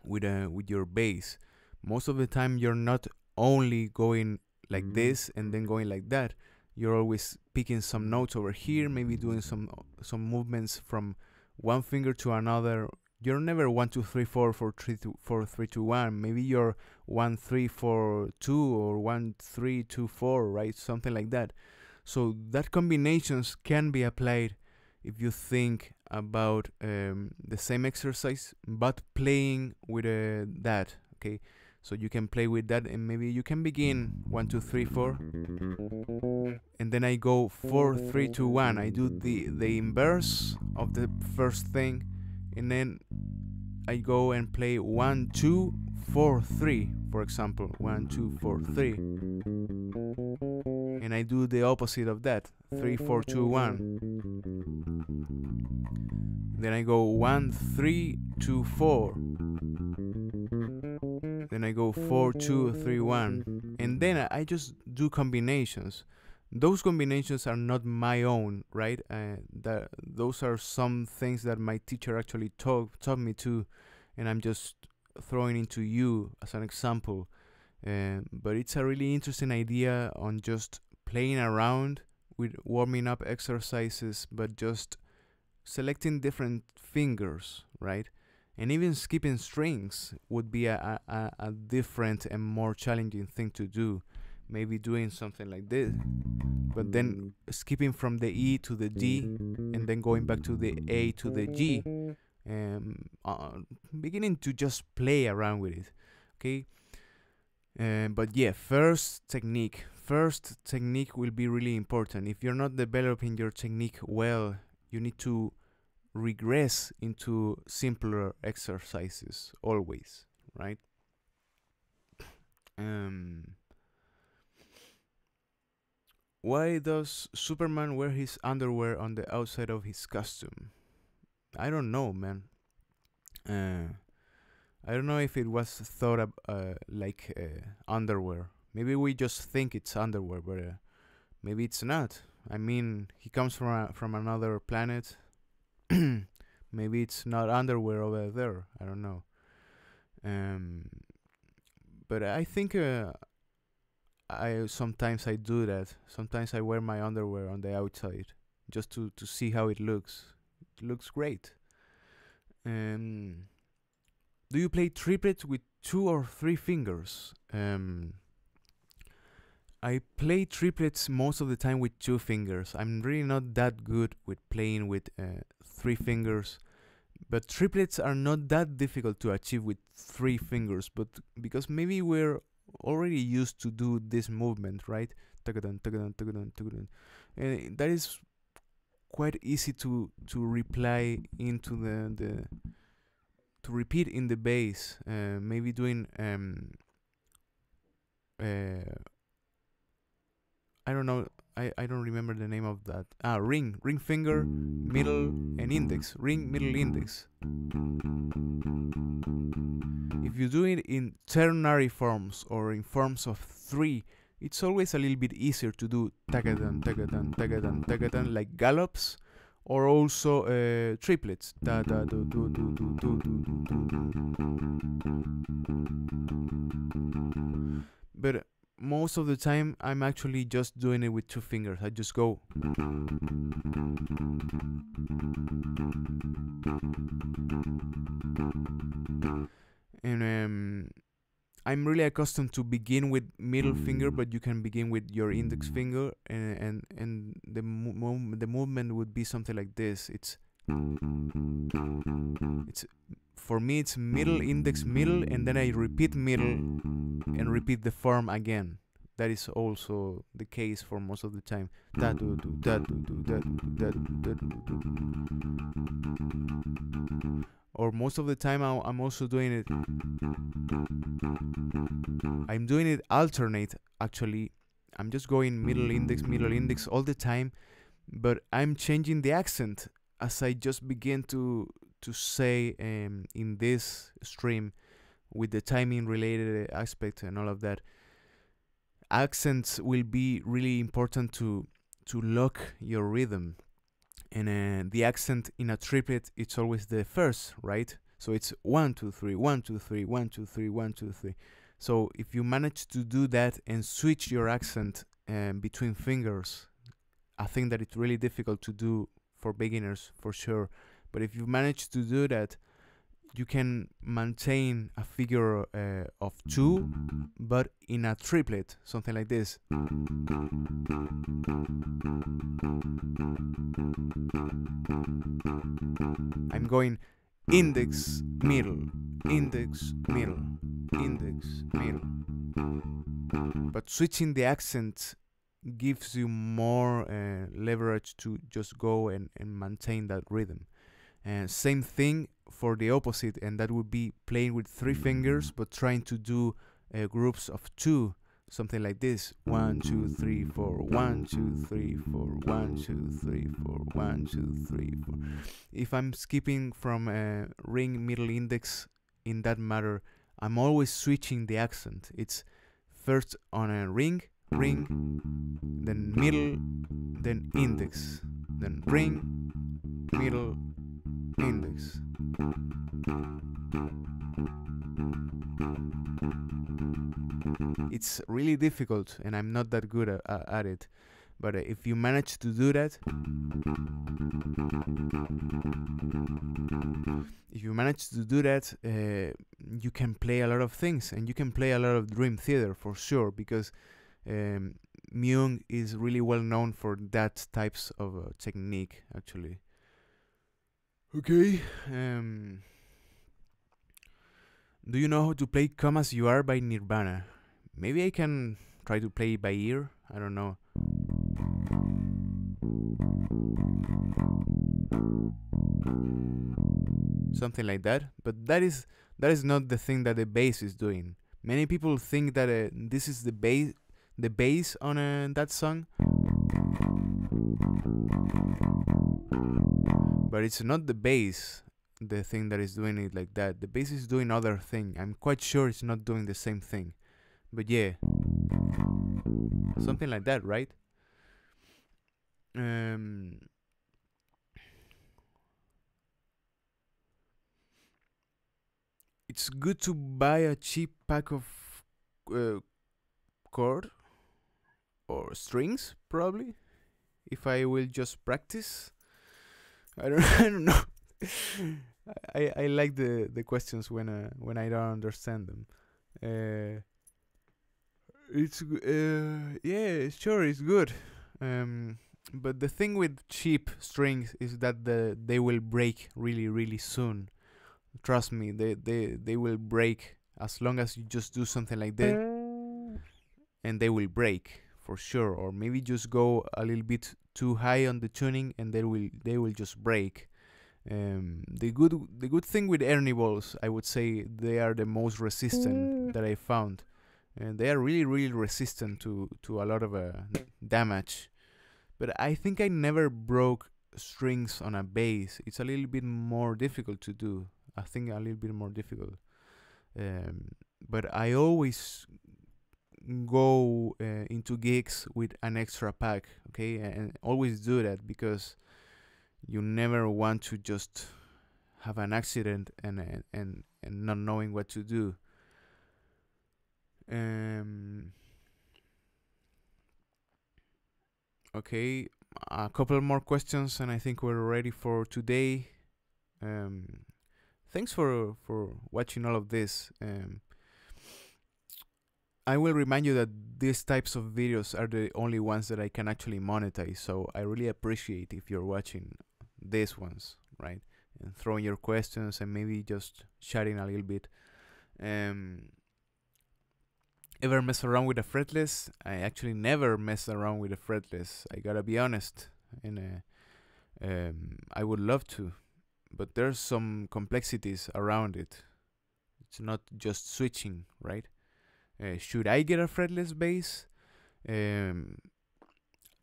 with your bass. Most of the time you're not only going like this and then going like that. You're always picking some notes over here, maybe doing some movements from one finger to another. You're never 1 2 3 4 4 3 2 4 3 2 1. Maybe you're 1 3 4 2 or 1 3 2 4, right? Something like that. So that combinations can be applied if you think about the same exercise, but playing with that. Okay, so you can play with that, and maybe you can begin 1 2 3 4, and then I go 4 3 2 1. I do the inverse of the first thing, and then I go and play 1 2 4 3, for example, 1 2 4 3, and I do the opposite of that, 3 4 2 1. Then I go 1 3 2 4. Then I go 4 2 3 1, and then I just do combinations. Those combinations are not my own, right? Those are some things that my teacher actually taught me to, and I'm just throwing into you as an example. But it's a really interesting idea on just playing around with warming up exercises, but just selecting different fingers, right? And even skipping strings would be a different and more challenging thing to do. Maybe doing something like this, but then skipping from the E to the D, and then going back to the A to the G, beginning to just play around with it. Okay. But yeah, first technique will be really important. If you're not developing your technique well, you need to regress into simpler exercises always, right? Why does Superman wear his underwear on the outside of his costume? I don't know, man. I don't know if it was thought of like underwear. Maybe we just think it's underwear, but maybe it's not. I mean, he comes from another planet. Maybe it's not underwear over there. I don't know. But I think I sometimes I do that. Sometimes I wear my underwear on the outside just to see how it looks. It looks great. Do you play triplets with 2 or 3 fingers? I play triplets most of the time with 2 fingers. I'm really not that good with playing with 3 fingers, but triplets are not that difficult to achieve with 3 fingers, but because maybe we're already used to do this movement, right? And that is quite easy to reply into the to repeat in the bass. Maybe doing I don't know I don't remember the name of that. Ring finger, middle, and index. Ring, middle, index. If you do it in ternary forms or in forms of 3, it's always a little bit easier to do tagadan, tagadan, tagadan, tagadan, like gallops, or also triplets. Da da do do do do do do do. But most of the time, I'm actually just doing it with 2 fingers. I just go. And I'm really accustomed to begin with middle finger, but you can begin with your index finger, and the movement would be something like this. It's for me it's middle, index, middle, and then I repeat middle and repeat the form again. That is also the case for most of the time. Or most of the time I'm also doing it. I'm doing it alternate, actually. I'm just going middle index all the time, but I'm changing the accent as I just begin to say in this stream, with the timing related aspect and all of that. Accents will be really important to lock your rhythm. And the accent in a triplet, it's always the first, right? So it's 1 2 3 1 2 3 1 2 3 1 2 3. So if you manage to do that and switch your accent between fingers, I think that it's really difficult to do for beginners, for sure. But if you manage to do that, you can maintain a figure of 2, but in a triplet, something like this. I'm going index, middle, index, middle, index, middle. But switching the accent gives you more leverage to just go and maintain that rhythm. And same thing for the opposite, and that would be playing with 3 fingers but trying to do groups of 2, something like this. 1 2 3 4 1 2 3 4 1 2 3 4 1 2 3 4. If I'm skipping from ring, middle, index in that matter, I'm always switching the accent. It's first on a ring, then middle, then index, then ring, middle, index. It's really difficult, and I'm not that good at it. But if you manage to do that, you can play a lot of things, and you can play a lot of Dream Theater for sure, because Myung is really well known for that types of technique, actually. Okay. Do you know how to play Come As You Are by Nirvana? Maybe I can try to play by ear. I don't know. Something like that. But that is not the thing that the bass is doing. Many people think that this is the bass on that song. But it's not the bass, the thing that is doing it like that. The bass is doing other thing. I'm quite sure it's not doing the same thing. But yeah, something like that, right? It's good to buy a cheap pack of chord or strings, probably, if I will just practice. I don't know. I like the questions when I don't understand them. Yeah, sure, it's good. But the thing with cheap strings is that they will break really, really soon. Trust me, they will break as long as you just do something like that, and they will break for sure. Or maybe just go a little bit too high on the tuning, and they will just break. The good thing with Ernie balls, I would say, they are the most resistant that I found, and they are really, really resistant to a lot of damage. but I think I never broke strings on a bass. It's a little bit more difficult to do. I think a little bit more difficult. But I always go into gigs with an extra pack, okay, and always do that, because you never want to just have an accident and not knowing what to do. Okay, a couple more questions, and I think we're ready for today. Thanks for watching all of this. I will remind you that these types of videos are the only ones that I can actually monetize, so I really appreciate if you're watching these ones, right? And throwing your questions and maybe just chatting a little bit. Ever mess around with a fretless? I actually never mess around with a fretless. I gotta be honest, and I would love to, but there's some complexities around it. It's not just switching, right? Should I get a fretless bass?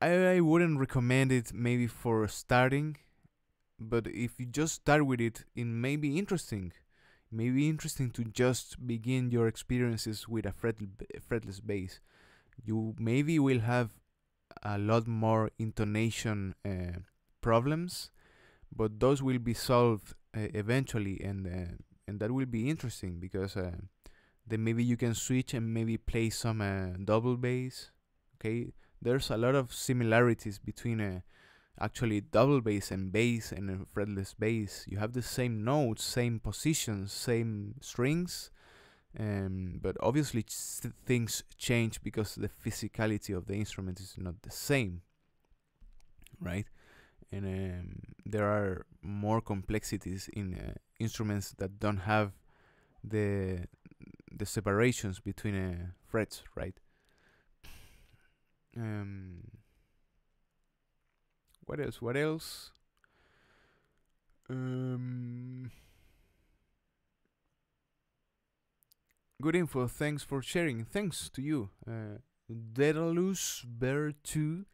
I wouldn't recommend it maybe for starting, but if you just start with it, it may be interesting. Maybe interesting to just begin your experiences with a fretless bass. You maybe will have a lot more intonation problems, but those will be solved eventually, and that will be interesting, because then maybe you can switch and maybe play some double bass. Okay, there's a lot of similarities between actually double bass and a fretless bass. You have the same notes, same positions, same strings, but obviously things change because the physicality of the instrument is not the same, right? And there are more complexities in instruments that don't have the separations between frets, right? What else? What else? Good info. Thanks for sharing. Thanks to you, Daedalus Bear 2.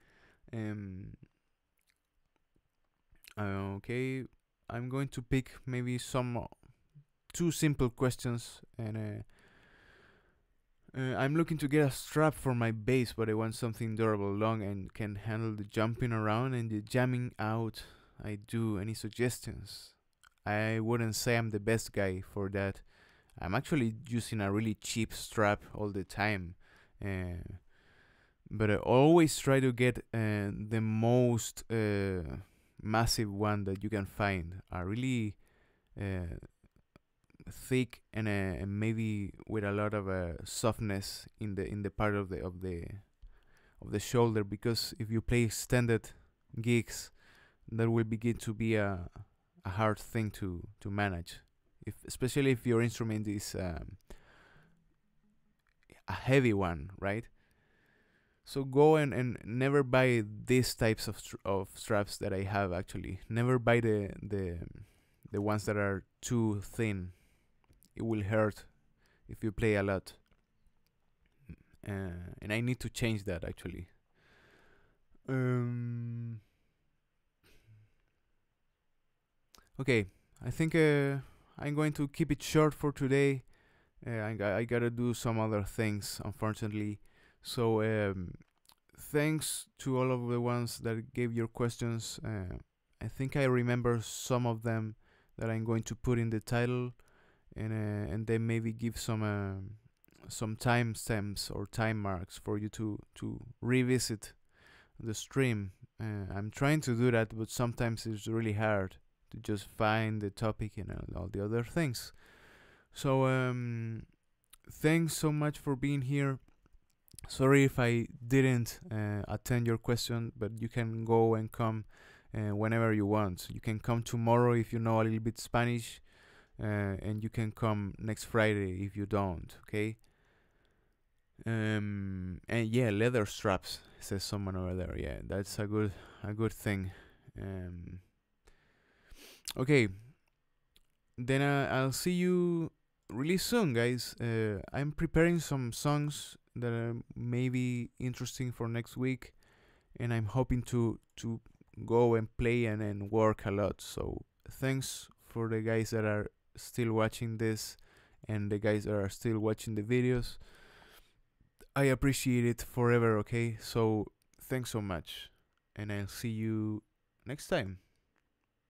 Okay, I'm going to pick maybe some two simple questions, and I'm looking to get a strap for my bass, but I want something durable, long, and can handle the jumping around and the jamming out I do. Any suggestions? I wouldn't say I'm the best guy for that. I'm actually using a really cheap strap all the time, but I always try to get the most massive one that you can find. A really thick and maybe with a lot of softness in the part of the shoulder, because if you play extended gigs, that will begin to be a hard thing to manage, especially if your instrument is a heavy one, right? So go and never buy these types of straps that I have. Actually, never buy the ones that are too thin. It will hurt if you play a lot, and I need to change that actually. Okay, I think I'm going to keep it short for today. I gotta do some other things, unfortunately. So thanks to all of the ones that gave your questions. I think I remember some of them that I'm going to put in the title, and then maybe give some timestamps or time marks for you to revisit the stream. I'm trying to do that, but sometimes it's really hard to just find the topic and all the other things. So thanks so much for being here. Sorry if I didn't attend your question, but you can go and come whenever you want. You can come tomorrow if you know a little bit Spanish, and you can come next Friday if you don't. Okay. And yeah, leather straps, says someone over there. Yeah, that's a good thing. Okay, then I'll see you really soon, guys. I'm preparing some songs that are maybe interesting for next week, and I'm hoping to go and play and work a lot. So thanks for the guys that are still watching this and the guys that are still watching the videos. I appreciate it forever, okay? So thanks so much, and I'll see you next time.